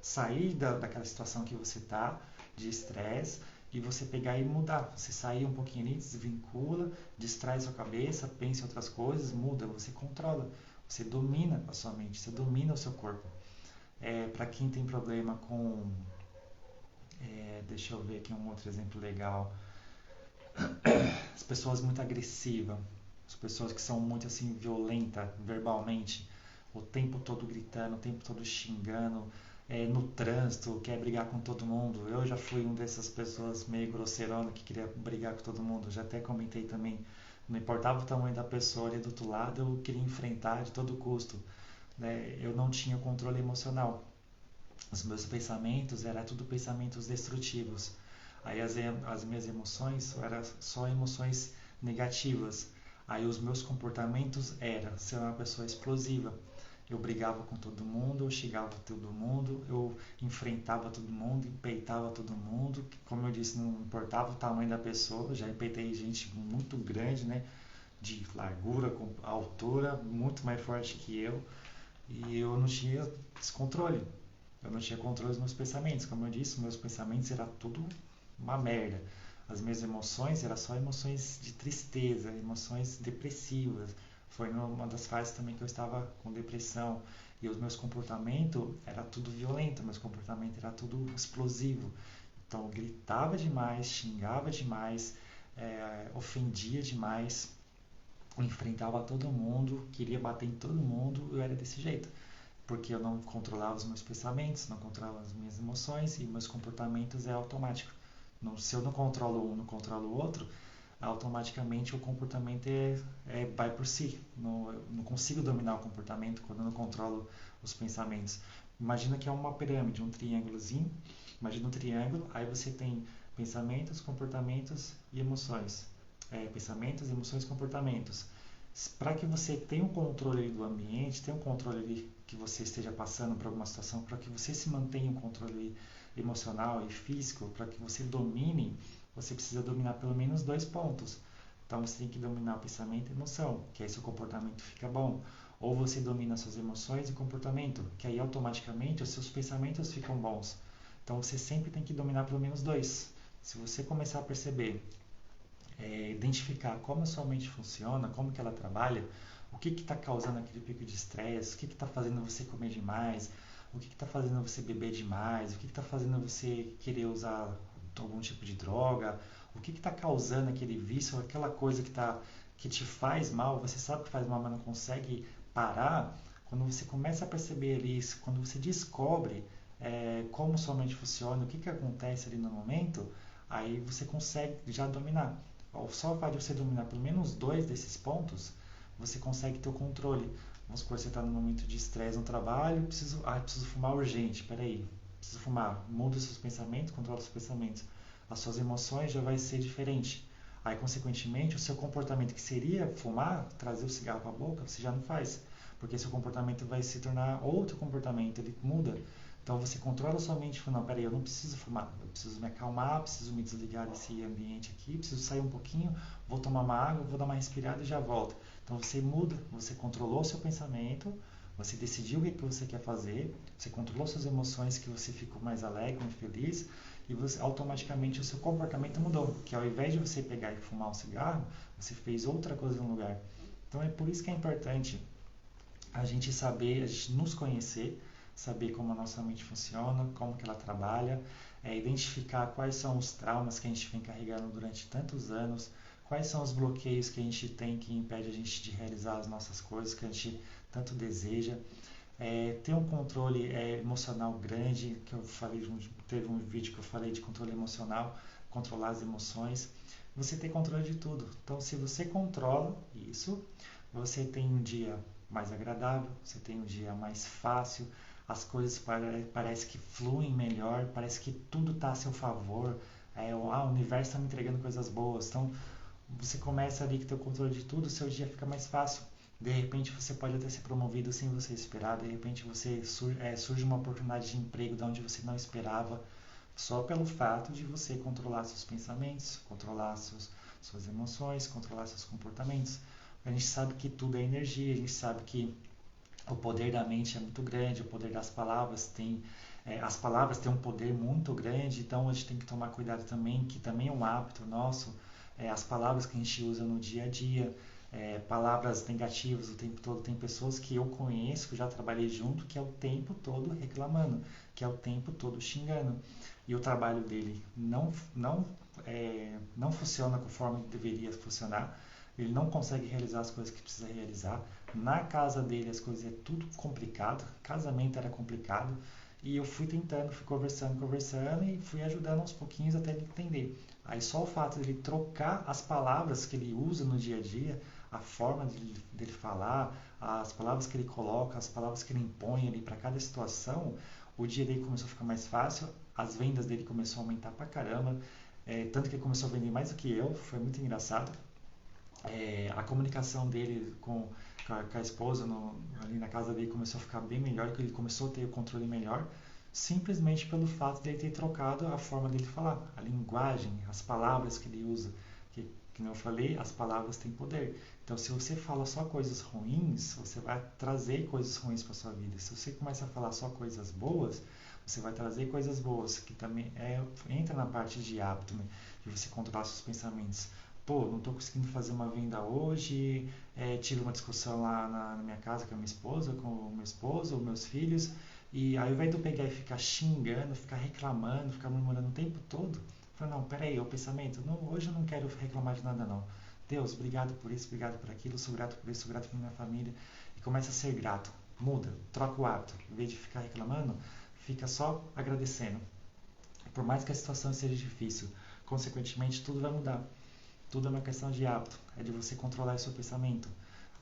Speaker 1: sair daquela situação que você está, de estresse, e você pegar e mudar. Você sair um pouquinho ali, desvincula, distrai sua cabeça, pensa em outras coisas, muda, você controla. Você domina a sua mente, você domina o seu corpo. Para quem tem problema com. Deixa eu ver aqui um outro exemplo legal. As pessoas muito agressivas, as pessoas que são muito assim violentas verbalmente, o tempo todo gritando, o tempo todo xingando, no trânsito, quer brigar com todo mundo. Eu já fui um dessas pessoas meio grosseirona que queria brigar com todo mundo. Já até comentei também. Não importava o tamanho da pessoa ali do outro lado, eu queria enfrentar de todo custo. Né? Eu não tinha controle emocional. Os meus pensamentos eram tudo pensamentos destrutivos. Aí as minhas emoções eram só emoções negativas. Aí os meus comportamentos eram ser uma pessoa explosiva. Eu brigava com todo mundo, eu xingava todo mundo, eu enfrentava todo mundo, empeitava todo mundo. Como eu disse, não importava o tamanho da pessoa, já empeitei gente muito grande, né? De largura, com altura, muito mais forte que eu. E eu não tinha descontrole. Eu não tinha controle dos meus pensamentos. Como eu disse, meus pensamentos era tudo uma merda. As minhas emoções eram só emoções de tristeza, emoções depressivas. Foi uma das fases também que eu estava com depressão. E os meus comportamentos era tudo violento, meus comportamentos era tudo explosivo. Então eu gritava demais, xingava demais, ofendia demais, enfrentava todo mundo, queria bater em todo mundo, eu era desse jeito porque eu não controlava os meus pensamentos, não controlava as minhas emoções e meus comportamentos é automático. Se eu não controlo um, não controlo o outro, automaticamente o comportamento vai por si. Eu não consigo dominar o comportamento quando eu não controlo os pensamentos. Imagina que é uma pirâmide, um triângulozinho. Imagina um triângulo, aí você tem pensamentos, comportamentos e emoções. Pensamentos, emoções, comportamentos. Para que você tenha um controle do ambiente, tenha um controle que você esteja passando por alguma situação, para que você se mantenha um controle emocional e físico, para que você domine, você precisa dominar pelo menos dois pontos. Então você tem que dominar o pensamento e a emoção, que aí seu comportamento fica bom. Ou você domina suas emoções e comportamento, que aí automaticamente os seus pensamentos ficam bons. Então você sempre tem que dominar pelo menos dois. Se você começar a perceber identificar como a sua mente funciona, como que ela trabalha, o que está causando aquele pico de estresse, o que está fazendo você comer demais, o que está fazendo você beber demais, o que está fazendo você querer usar algum tipo de droga, o que está causando aquele vício, aquela coisa que te faz mal, você sabe que faz mal, mas não consegue parar. Quando você começa a perceber isso, quando você descobre como sua mente funciona, o que acontece ali no momento, Aí você consegue já dominar. Só o fato de você dominar pelo menos 2 desses pontos, você consegue ter o controle. Vamos supor, você está num momento de estresse no trabalho, preciso fumar urgente, peraí, preciso fumar. Muda os seus pensamentos, controla os seus pensamentos. As suas emoções já vai ser diferente. Aí, consequentemente, o seu comportamento que seria fumar, trazer o cigarro para a boca, você já não faz. Porque seu comportamento vai se tornar outro comportamento, ele muda. Então você controla sua mente e fala, não, peraí, eu não preciso fumar, eu preciso me acalmar, preciso me desligar desse ambiente aqui, preciso sair um pouquinho, vou tomar uma água, vou dar uma respirada e já volto. Então você muda, você controlou seu pensamento, você decidiu o que você quer fazer, você controlou suas emoções, que você ficou mais alegre, mais feliz, e você, automaticamente o seu comportamento mudou, que ao invés de você pegar e fumar um cigarro, você fez outra coisa no lugar. Então é por isso que é importante a gente saber, a gente nos conhecer, saber como a nossa mente funciona, como que ela trabalha, identificar quais são os traumas que a gente vem carregando durante tantos anos, quais são os bloqueios que a gente tem que impede a gente de realizar as nossas coisas que a gente tanto deseja. Ter um controle emocional grande, que eu falei, teve um vídeo que eu falei de controle emocional, controlar as emoções. Você tem controle de tudo. Então, se você controla isso, você tem um dia mais agradável, você tem um dia mais fácil, as coisas parece que fluem melhor, parece que tudo está a seu favor, o universo está me entregando coisas boas. Então, você começa ali que ter o controle de tudo, o seu dia fica mais fácil. De repente você pode até ser promovido sem você esperar, de repente surge uma oportunidade de emprego de onde você não esperava, só pelo fato de você controlar seus pensamentos, controlar suas emoções, controlar seus comportamentos. A gente sabe que tudo é energia, a gente sabe que o poder da mente é muito grande, o poder das palavras as palavras têm um poder muito grande, então a gente tem que tomar cuidado também, que também é um hábito nosso, as palavras que a gente usa no dia a dia, palavras negativas o tempo todo. Tem pessoas que eu conheço, que eu já trabalhei junto, que é o tempo todo reclamando, que é o tempo todo xingando. E o trabalho dele não funciona conforme deveria funcionar. Ele não consegue realizar as coisas que precisa realizar. Na casa dele as coisas é tudo complicado. Casamento era complicado. E eu fui tentando, fui conversando e fui ajudando aos pouquinhos até ele entender. Aí só o fato de ele trocar as palavras que ele usa no dia a dia, a forma dele falar, as palavras que ele coloca, as palavras que ele impõe ali para cada situação, o dia dele começou a ficar mais fácil, as vendas dele começaram a aumentar pra caramba, tanto que ele começou a vender mais do que eu, foi muito engraçado. A comunicação dele com a esposa ali na casa dele começou a ficar bem melhor, que ele começou a ter o controle melhor, simplesmente pelo fato de ele ter trocado a forma dele falar, a linguagem, as palavras que ele usa. Que eu falei, as palavras têm poder. Então, se você fala só coisas ruins, você vai trazer coisas ruins para sua vida. Se você começa a falar só coisas boas, você vai trazer coisas boas, que também entra na parte de hábito, né? De você controlar seus pensamentos. Pô, não estou conseguindo fazer uma venda hoje, tive uma discussão lá na minha casa com a minha esposa, com o meu esposo, os meus filhos, e ao invés de eu pegar e ficar xingando, ficar reclamando, ficar murmurando o tempo todo, eu falo, não, peraí, o pensamento, não, hoje eu não quero reclamar de nada não. Deus, obrigado por isso, obrigado por aquilo, sou grato por isso, sou grato por minha família, e começa a ser grato, muda, troca o hábito, em vez de ficar reclamando, fica só agradecendo. Por mais que a situação seja difícil, consequentemente tudo vai mudar. Tudo é uma questão de hábito, é de você controlar o seu pensamento.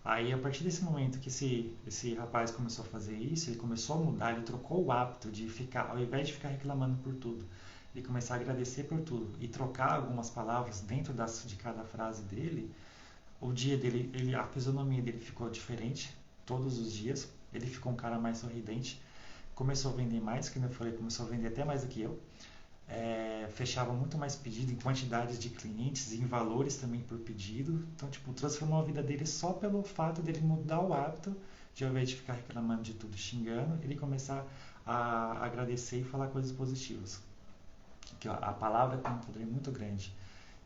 Speaker 1: Aí, a partir desse momento que esse rapaz começou a fazer isso, ele começou a mudar, ele trocou o hábito de ficar, ao invés de ficar reclamando por tudo, ele começar a agradecer por tudo e trocar algumas palavras dentro de cada frase dele, o dia dele, a fisionomia dele ficou diferente todos os dias, ele ficou um cara mais sorridente, começou a vender mais, que eu falei, começou a vender até mais do que eu. Fechava muito mais pedido em quantidades de clientes e em valores também por pedido. Então, tipo, transformou a vida dele só pelo fato dele mudar o hábito de, ao invés de ficar reclamando de tudo, xingando, ele começar a agradecer e falar coisas positivas. Que a palavra tem um poder muito grande.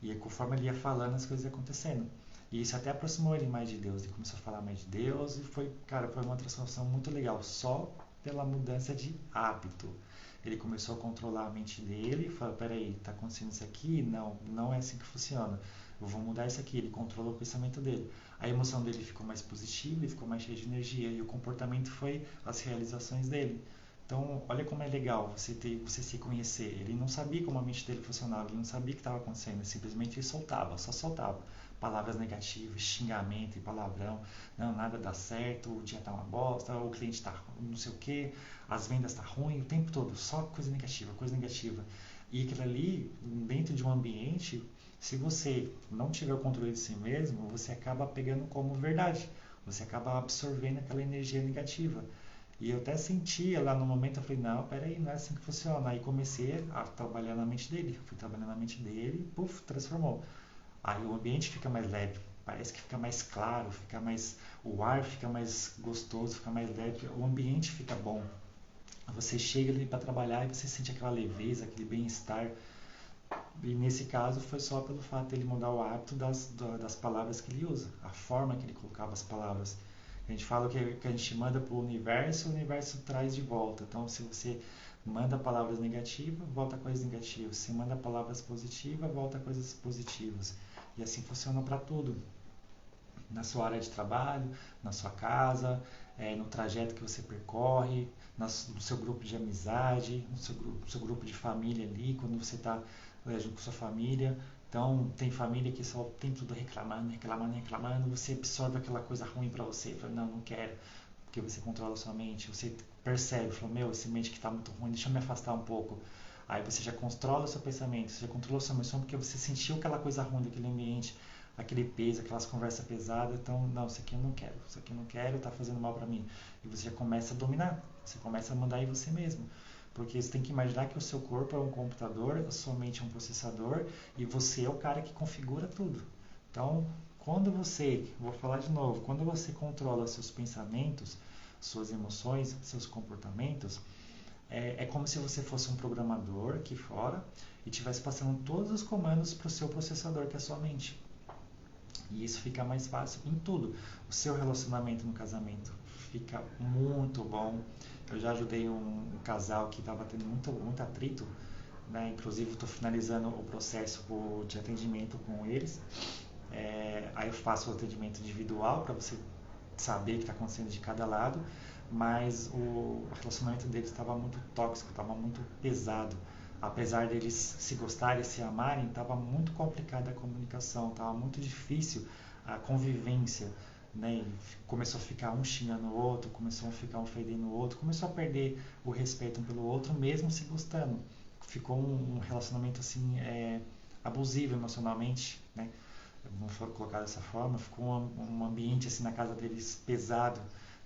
Speaker 1: E conforme ele ia falando, as coisas iam acontecendo. E isso até aproximou ele mais de Deus. Ele começou a falar mais de Deus e foi uma transformação muito legal. Só pela mudança de hábito. Ele começou a controlar a mente dele e falou, peraí, tá acontecendo isso aqui? Não, não é assim que funciona. Eu vou mudar isso aqui. Ele controlou o pensamento dele. A emoção dele ficou mais positiva, ele ficou mais cheio de energia. E o comportamento foi as realizações dele. Então, olha como é legal você se conhecer. Ele não sabia como a mente dele funcionava, ele não sabia o que estava acontecendo, ele simplesmente ele soltava, só soltava. Palavras negativas, xingamento e palavrão. Não, nada dá certo, o dia tá uma bosta, o cliente tá não sei o que, as vendas tá ruim, o tempo todo, só coisa negativa, coisa negativa. E aquilo ali, dentro de um ambiente, se você não tiver o controle de si mesmo, você acaba pegando como verdade. Você acaba absorvendo aquela energia negativa. E eu até sentia lá no momento, eu falei, não, peraí, não é assim que funciona. Aí comecei a trabalhar na mente dele. Fui trabalhando na mente dele e, puf, transformou. Aí o ambiente fica mais leve, parece que fica mais claro, fica mais, o ar fica mais gostoso, fica mais leve, o ambiente fica bom. Você chega ali para trabalhar e você sente aquela leveza, aquele bem-estar. E nesse caso foi só pelo fato de ele mudar o hábito das palavras que ele usa, a forma que ele colocava as palavras. A gente fala que a gente manda para o universo traz de volta. Então, se você manda palavras negativas, volta coisas negativas. Se manda palavras positivas, volta coisas positivas. E assim funciona para tudo. Na sua área de trabalho, na sua casa, no trajeto que você percorre, no seu grupo de amizade, no seu grupo de família ali, quando você está junto com sua família. Então, tem família que só tem tudo reclamando, reclamando, reclamando, você absorve aquela coisa ruim para você, fala, não, não quero, porque você controla a sua mente, você percebe, fala, meu, esse mente que está muito ruim, deixa eu me afastar um pouco. Aí você já controla o seu pensamento, você já controla a sua emoção, porque você sentiu aquela coisa ruim daquele ambiente, aquele peso, aquelas conversas pesadas, então, não, isso aqui eu não quero, isso aqui eu não quero, tá fazendo mal para mim. E você já começa a dominar, você começa a mandar em você mesmo. Porque você tem que imaginar que o seu corpo é um computador, a sua mente é um processador e você é o cara que configura tudo. Então, quando você, vou falar de novo, quando você controla seus pensamentos, suas emoções, seus comportamentos, é como se você fosse um programador aqui fora e estivesse passando todos os comandos para o seu processador, que é a sua mente. E isso fica mais fácil em tudo. O seu relacionamento no casamento fica muito bom. Eu já ajudei um casal que estava tendo muito atrito, né? Inclusive estou finalizando o processo de atendimento com eles. Aí eu faço o atendimento individual para você saber o que está acontecendo de cada lado, mas o relacionamento deles estava muito tóxico, estava muito pesado. Apesar deles se gostarem, se amarem, estava muito complicada a comunicação, estava muito difícil a convivência, né? Começou a ficar um xingando o outro, começou a ficar um fedendo o outro, começou a perder o respeito um pelo outro, mesmo se gostando. Ficou um relacionamento assim abusivo emocionalmente, né? Vamos colocar dessa forma, ficou um ambiente assim na casa deles pesado.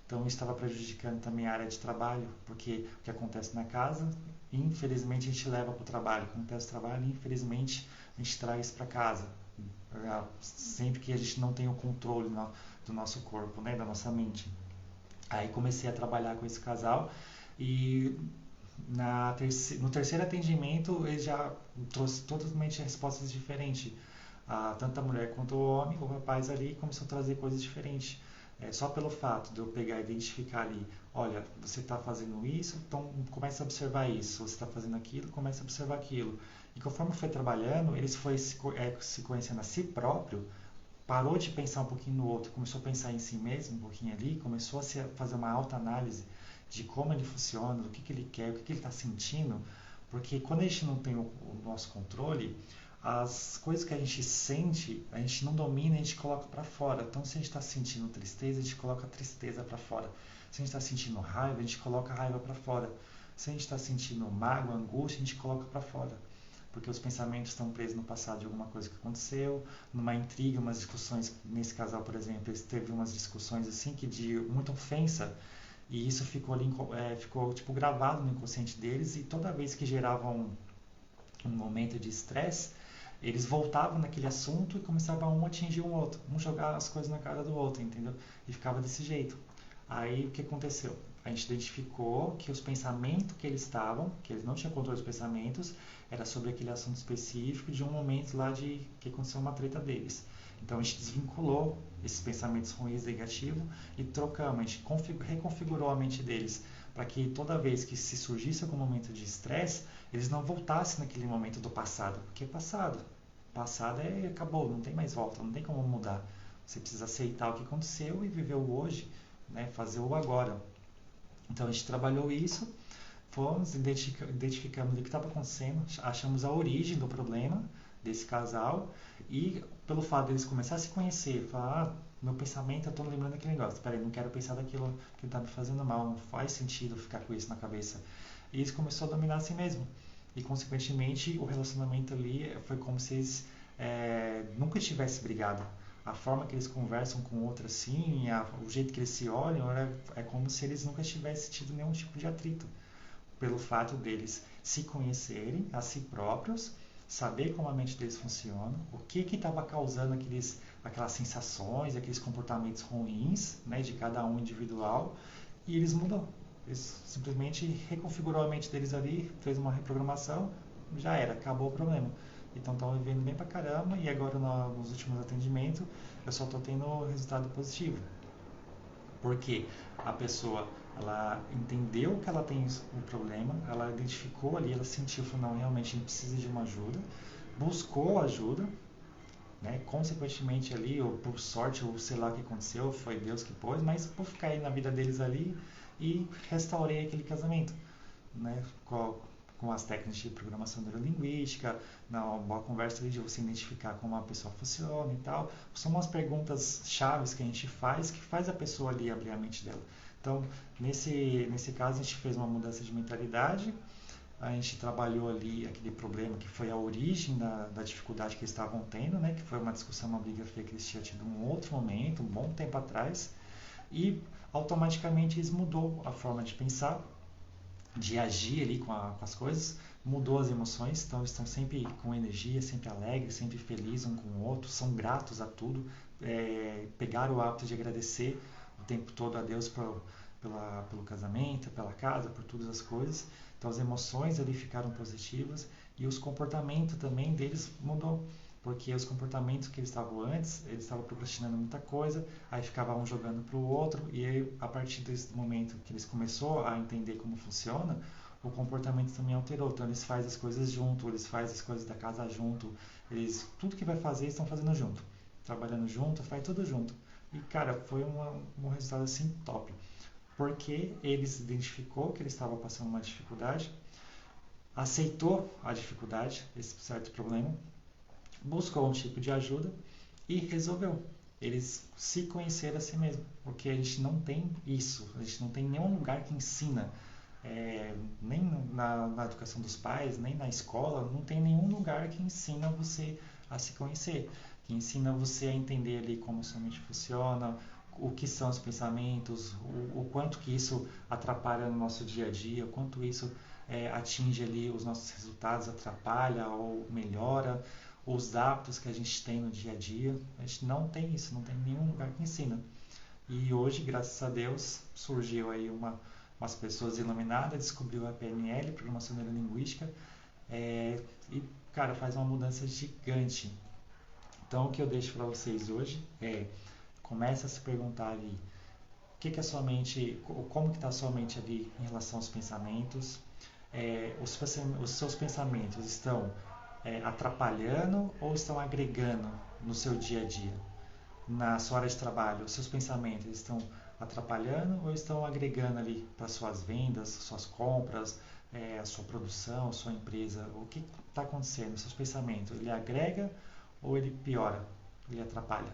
Speaker 1: Então isso estava prejudicando também a área de trabalho, porque o que acontece na casa, infelizmente a gente leva para o trabalho. Acontece no trabalho, infelizmente a gente traz para casa. Sempre que a gente não tem o controle do nosso corpo, né, da nossa mente. Aí comecei a trabalhar com esse casal e no terceiro atendimento ele já trouxe totalmente respostas diferentes. Tanto a mulher quanto o homem, o rapaz ali começou a trazer coisas diferentes. Só pelo fato de eu pegar e identificar ali, olha, você está fazendo isso, então comece a observar isso. Você está fazendo aquilo, comece a observar aquilo. E conforme foi trabalhando, eles foi se conhecendo a si próprio, parou de pensar um pouquinho no outro, começou a pensar em si mesmo um pouquinho ali, começou a fazer uma autoanálise de como ele funciona, do que ele quer, o que ele está sentindo, porque quando a gente não tem o nosso controle, as coisas que a gente sente, a gente não domina, a gente coloca para fora. Então, se a gente está sentindo tristeza, a gente coloca a tristeza para fora. Se a gente está sentindo raiva, a gente coloca a raiva para fora. Se a gente está sentindo mágoa, angústia, a gente coloca para fora. Porque os pensamentos estão presos no passado de alguma coisa que aconteceu, numa intriga, umas discussões. Nesse casal, por exemplo, eles teve umas discussões assim que de muita ofensa, e isso ficou ali, ficou tipo gravado no inconsciente deles, e toda vez que gerava um momento de estresse, eles voltavam naquele assunto e começavam um a atingir o outro, um jogar as coisas na cara do outro, entendeu? E ficava desse jeito. Aí o que aconteceu? A gente identificou que os pensamentos que eles estavam, que eles não tinham controle dos pensamentos, era sobre aquele assunto específico de um momento lá de que aconteceu uma treta deles. Então a gente desvinculou esses pensamentos ruins, negativos, e trocamos, a gente reconfigurou a mente deles para que toda vez que se surgisse algum momento de estresse, eles não voltassem naquele momento do passado, porque passado acabou, não tem mais volta, não tem como mudar. Você precisa aceitar o que aconteceu e viver o hoje, né? Fazer o agora. Então a gente trabalhou isso fomos, identificamos o que estava acontecendo, achamos a origem do problema desse casal e pelo fato deles começar a se conhecer, falar, meu pensamento, eu estou lembrando daquele negócio, peraí, não quero pensar daquilo que está me fazendo mal, não faz sentido ficar com isso na cabeça. E isso começou a dominar assim mesmo. E consequentemente o relacionamento ali foi como se eles nunca tivessem brigado. A forma que eles conversam com o outro assim, o jeito que eles se olham, é como se eles nunca tivessem tido nenhum tipo de atrito. Pelo fato deles se conhecerem a si próprios, saber como a mente deles funciona, o que estava causando aquelas sensações, aqueles comportamentos ruins, né, de cada um individual, e eles mudou. Eles simplesmente reconfigurou a mente deles ali, fez uma reprogramação, já era, acabou o problema. Então estão vivendo bem pra caramba e agora nos últimos atendimentos eu só estou tendo resultado positivo. Porque a pessoa, ela entendeu que ela tem um problema, ela identificou ali, ela sentiu, falou, não, realmente a gente precisa de uma ajuda, buscou ajuda, né? Consequentemente ali, ou por sorte, ou sei lá o que aconteceu, foi Deus que pôs, mas por ficar aí na vida deles ali e restaurei aquele casamento, né? Com as técnicas de programação neurolinguística, na boa conversa ali de você identificar como a pessoa funciona e tal. São umas perguntas chaves que a gente faz, que faz a pessoa ali abrir a mente dela. Então, nesse caso, a gente fez uma mudança de mentalidade, a gente trabalhou ali aquele problema que foi a origem da dificuldade que eles estavam tendo, né? Que foi uma discussão, uma briga feia que eles tinham tido um outro momento, um bom tempo atrás, e automaticamente eles mudou a forma de pensar, de agir ali com as coisas, mudou as emoções, então eles estão sempre com energia, sempre alegres, sempre felizes um com o outro, são gratos a tudo, pegaram o hábito de agradecer o tempo todo a Deus pelo casamento, pela casa, por todas as coisas. Então as emoções ali ficaram positivas e os comportamentos também deles mudou. Porque os comportamentos que eles estavam antes, eles estavam procrastinando muita coisa, aí ficava um jogando para o outro, e aí, a partir desse momento que eles começou a entender como funciona, o comportamento também alterou. Então eles fazem as coisas junto, eles fazem as coisas da casa junto, tudo que vai fazer eles estão fazendo junto, trabalhando junto, faz tudo junto. E cara, foi um resultado assim top, porque eles identificou que eles estavam passando uma dificuldade, aceitou a dificuldade, esse certo problema, buscou um tipo de ajuda e resolveu. Eles se conheceram a si mesmo, porque a gente não tem isso, a gente não tem nenhum lugar que ensina, nem na educação dos pais, nem na escola, não tem nenhum lugar que ensina você a se conhecer, que ensina você a entender ali como sua mente funciona, o que são os pensamentos, o quanto que isso atrapalha no nosso dia a dia, o quanto isso atinge ali os nossos resultados, atrapalha ou melhora os hábitos que a gente tem no dia a dia. A gente não tem isso, não tem nenhum lugar que ensina. E hoje, graças a Deus, surgiu aí umas pessoas iluminadas, descobriu a PNL, Programação Neurolinguística, e, cara, faz uma mudança gigante. Então, o que eu deixo para vocês hoje comece a se perguntar ali, o que a sua mente, como que está a sua mente ali em relação aos pensamentos, os seus pensamentos estão atrapalhando ou estão agregando no seu dia a dia? Na sua área de trabalho, os seus pensamentos estão atrapalhando ou estão agregando ali para suas vendas, suas compras, a sua produção, a sua empresa? O que está acontecendo? Os seus pensamentos, ele agrega ou ele piora? Ele atrapalha?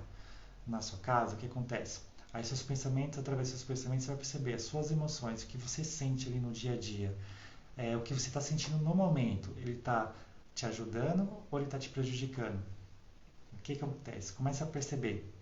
Speaker 1: Na sua casa, o que acontece? Aí seus pensamentos, através dos seus pensamentos, você vai perceber as suas emoções, o que você sente ali no dia a dia, o que você está sentindo no momento. Ele está te ajudando ou ele está te prejudicando? O que acontece? Comece a perceber.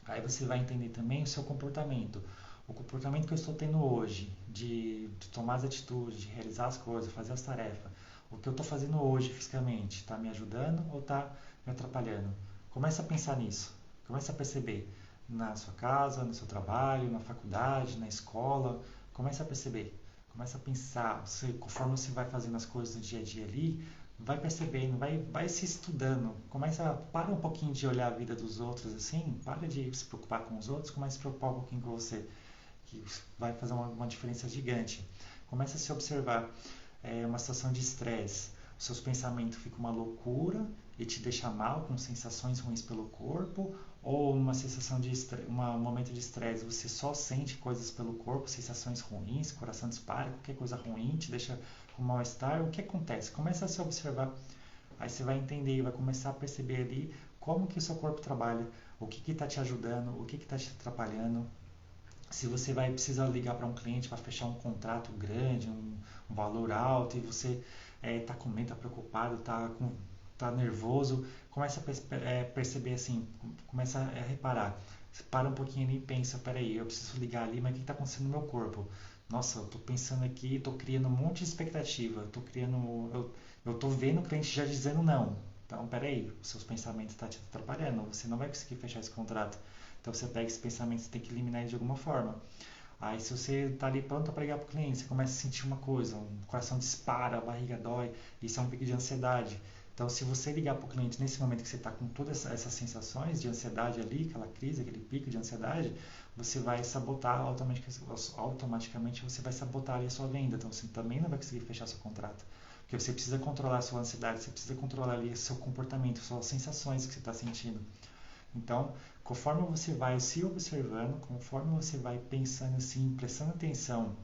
Speaker 1: Aí você vai entender também o seu comportamento. O comportamento que eu estou tendo hoje, de tomar as atitudes, de realizar as coisas, fazer as tarefas. O que eu estou fazendo hoje fisicamente, está me ajudando ou está me atrapalhando? Comece a pensar nisso. Comece a perceber na sua casa, no seu trabalho, na faculdade, na escola. Comece a perceber. Comece a pensar. Conforme você vai fazendo as coisas no dia a dia ali, vai percebendo, vai se estudando, para um pouquinho de olhar a vida dos outros assim, para de se preocupar com os outros, comece a se preocupar um pouquinho com você, que vai fazer uma diferença gigante. Comece a se observar, uma situação de estresse, os seus pensamentos ficam uma loucura e te deixa mal, com sensações ruins pelo corpo, ou numa sensação de um momento de estresse, você só sente coisas pelo corpo, sensações ruins, coração dispara, qualquer coisa ruim te deixa com mal-estar, o que acontece? Começa a se observar, aí você vai entender e vai começar a perceber ali como que o seu corpo trabalha, o que está te ajudando, o que está te atrapalhando. Se você vai precisar ligar para um cliente para fechar um contrato grande, um valor alto, e você está com medo, está preocupado, tá nervoso, começa a perceber assim, começa a reparar. Você para um pouquinho ali e pensa, peraí, eu preciso ligar ali, mas o que está acontecendo no meu corpo? Nossa, eu estou pensando aqui, estou criando um monte de expectativa, eu estou vendo o cliente já dizendo não. Então, peraí, os seus pensamentos estão te atrapalhando, você não vai conseguir fechar esse contrato. Então, você pega esse pensamento, você tem que eliminar ele de alguma forma. Aí, se você está ali pronto para ligar para o cliente, você começa a sentir uma coisa, o coração dispara, a barriga dói, isso é um pico de ansiedade. Então, se você ligar para o cliente nesse momento que você está com todas essas sensações de ansiedade ali, aquela crise, aquele pico de ansiedade, você vai sabotar automaticamente você vai sabotar ali a sua venda. Então, você também não vai conseguir fechar seu contrato. Porque você precisa controlar a sua ansiedade, você precisa controlar ali seu comportamento, suas sensações que você está sentindo. Então, conforme você vai se observando, conforme você vai pensando assim, prestando atenção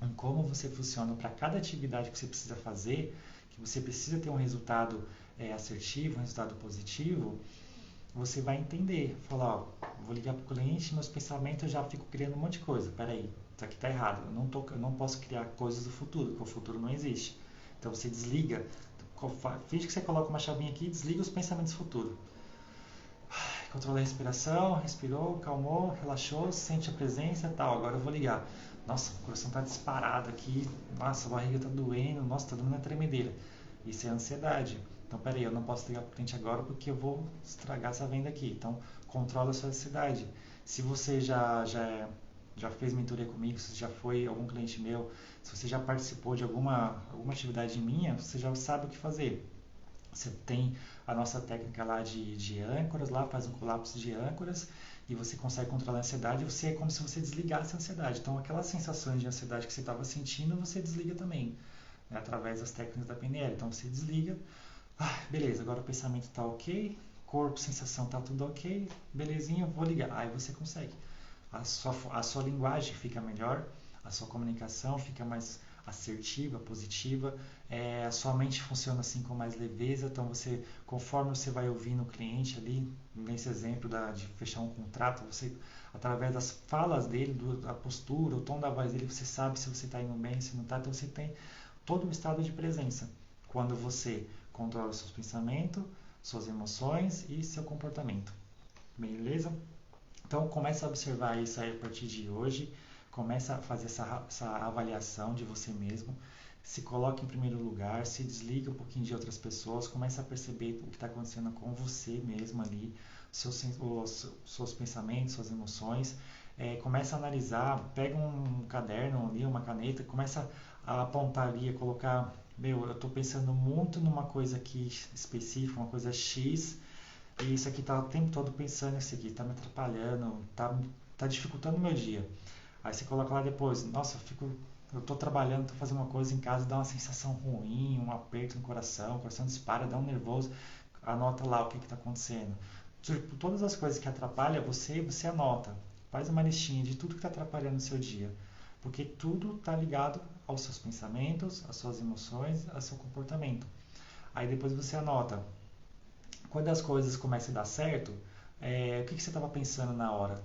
Speaker 1: em como você funciona para cada atividade que você precisa fazer, que você precisa ter um resultado assertivo, um resultado positivo, você vai entender. Falar, ó, vou ligar para o cliente, meus pensamentos eu já fico criando um monte de coisa. Peraí, isso aqui está errado. Eu não posso criar coisas do futuro, porque o futuro não existe. Então você desliga, finge que você coloca uma chavinha aqui e desliga os pensamentos do futuro. Controla a respiração, respirou, calmou, relaxou, sente a presença, tal. Agora eu vou ligar. Nossa, o coração está disparado aqui. Nossa, a barriga está doendo. Nossa, está dando uma tremedeira. Isso é ansiedade. Então, peraí, eu não posso ligar para o cliente agora porque eu vou estragar essa venda aqui. Então, controla a sua ansiedade. Se você já fez mentoria comigo, se já foi algum cliente meu, se você já participou de alguma atividade minha, você já sabe o que fazer. Você tem a nossa técnica lá de âncoras, lá faz um colapso de âncoras e você consegue controlar a ansiedade. Você é como se você desligasse a ansiedade. Então, aquelas sensações de ansiedade que você estava sentindo, você desliga também, né, através das técnicas da PNL. Então, você desliga. Beleza, agora o pensamento está ok, corpo, sensação está tudo ok, belezinha, vou ligar. Aí você consegue. A sua linguagem fica melhor, a sua comunicação fica mais assertiva, positiva, a sua mente funciona assim com mais leveza, então você, conforme você vai ouvindo o cliente ali, nesse exemplo de fechar um contrato, você, através das falas dele, da postura, o tom da voz dele, você sabe se você está indo bem, se não está, então você tem todo um estado de presença, quando você controla seus pensamentos, suas emoções e seu comportamento, beleza? Então começa a observar isso aí a partir de hoje, começa a fazer essa avaliação de você mesmo, se coloca em primeiro lugar, se desliga um pouquinho de outras pessoas, começa a perceber o que está acontecendo com você mesmo ali, seus pensamentos, suas emoções, começa a analisar, pega um caderno ali, uma caneta, começa a apontar ali, a colocar, eu estou pensando muito numa coisa aqui específica, uma coisa X, e isso aqui tá o tempo todo pensando nisso aqui, tá me atrapalhando, tá dificultando o meu dia. Aí você coloca lá depois, nossa, eu tô trabalhando, tô fazendo uma coisa em casa, dá uma sensação ruim, um aperto no coração, o coração dispara, dá um nervoso, anota lá o que está acontecendo. Tipo, todas as coisas que atrapalham você anota, faz uma listinha de tudo que está atrapalhando o seu dia, porque tudo está ligado aos seus pensamentos, às suas emoções, ao seu comportamento. Aí depois você anota, quando as coisas começam a dar certo, o que você estava pensando na hora?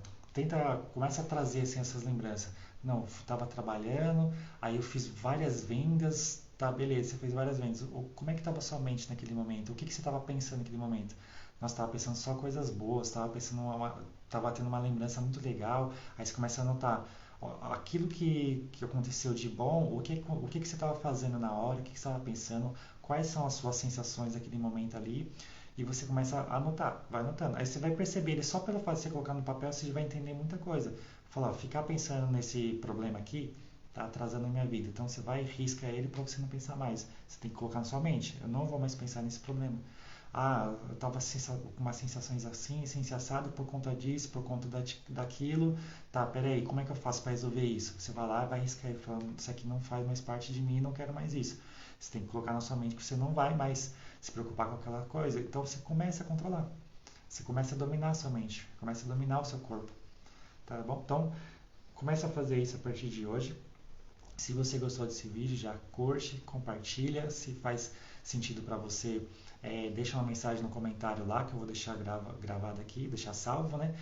Speaker 1: Começa a trazer assim, essas lembranças. Não, eu estava trabalhando, aí eu fiz várias vendas, tá, beleza, você fez várias vendas. Como é que estava a sua mente naquele momento? O que você estava pensando naquele momento? Nossa, estava pensando só coisas boas, estava tendo uma lembrança muito legal, aí você começa a anotar aquilo que aconteceu de bom, o que você estava fazendo na hora, o que você estava pensando, quais são as suas sensações naquele momento ali, e você começa a anotar, vai anotando. Aí você vai perceber, ele só pelo fato de você colocar no papel, você já vai entender muita coisa. Falar, ficar pensando nesse problema aqui, tá atrasando a minha vida. Então você vai e risca ele para você não pensar mais. Você tem que colocar na sua mente, eu não vou mais pensar nesse problema. Eu estava com umas sensações assim, assado por conta disso, por conta daquilo. Tá, peraí, como é que eu faço para resolver isso? Você vai lá e vai riscar ele falando, isso aqui não faz mais parte de mim, não quero mais isso. Você tem que colocar na sua mente que você não vai mais se preocupar com aquela coisa. Então você começa a controlar. você começa a dominar a sua mente, começa a dominar o seu corpo, tá bom? Então, comece a fazer isso a partir de hoje. Se você gostou desse vídeo, já curte, compartilha. Se faz sentido para você, deixa uma mensagem no comentário lá, que eu vou deixar gravado aqui, deixar salvo, né?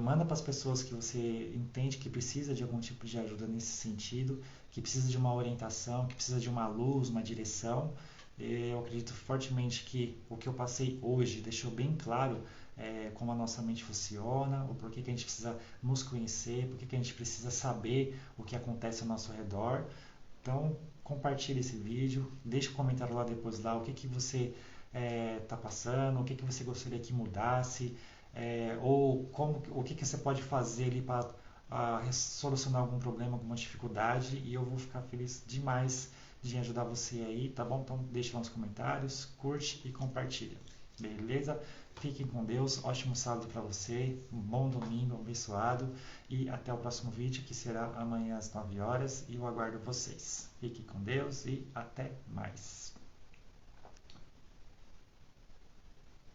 Speaker 1: Manda para as pessoas que você entende que precisa de algum tipo de ajuda nesse sentido, que precisa de uma orientação, que precisa de uma luz, uma direção. Eu acredito fortemente que o que eu passei hoje deixou bem claro como a nossa mente funciona, o porquê que a gente precisa nos conhecer, porquê que a gente precisa saber o que acontece ao nosso redor. Então, compartilhe esse vídeo, deixe um comentário lá depois lá, o que você está passando, o que você gostaria que mudasse, ou o que você pode fazer ali para solucionar algum problema, alguma dificuldade, e eu vou ficar feliz demais de ajudar você aí, tá bom? Então deixe lá nos comentários, curte e compartilha, beleza? Fiquem com Deus, ótimo sábado para você, um bom domingo abençoado e até o próximo vídeo que será amanhã às 9 horas e eu aguardo vocês. Fiquem com Deus e até mais.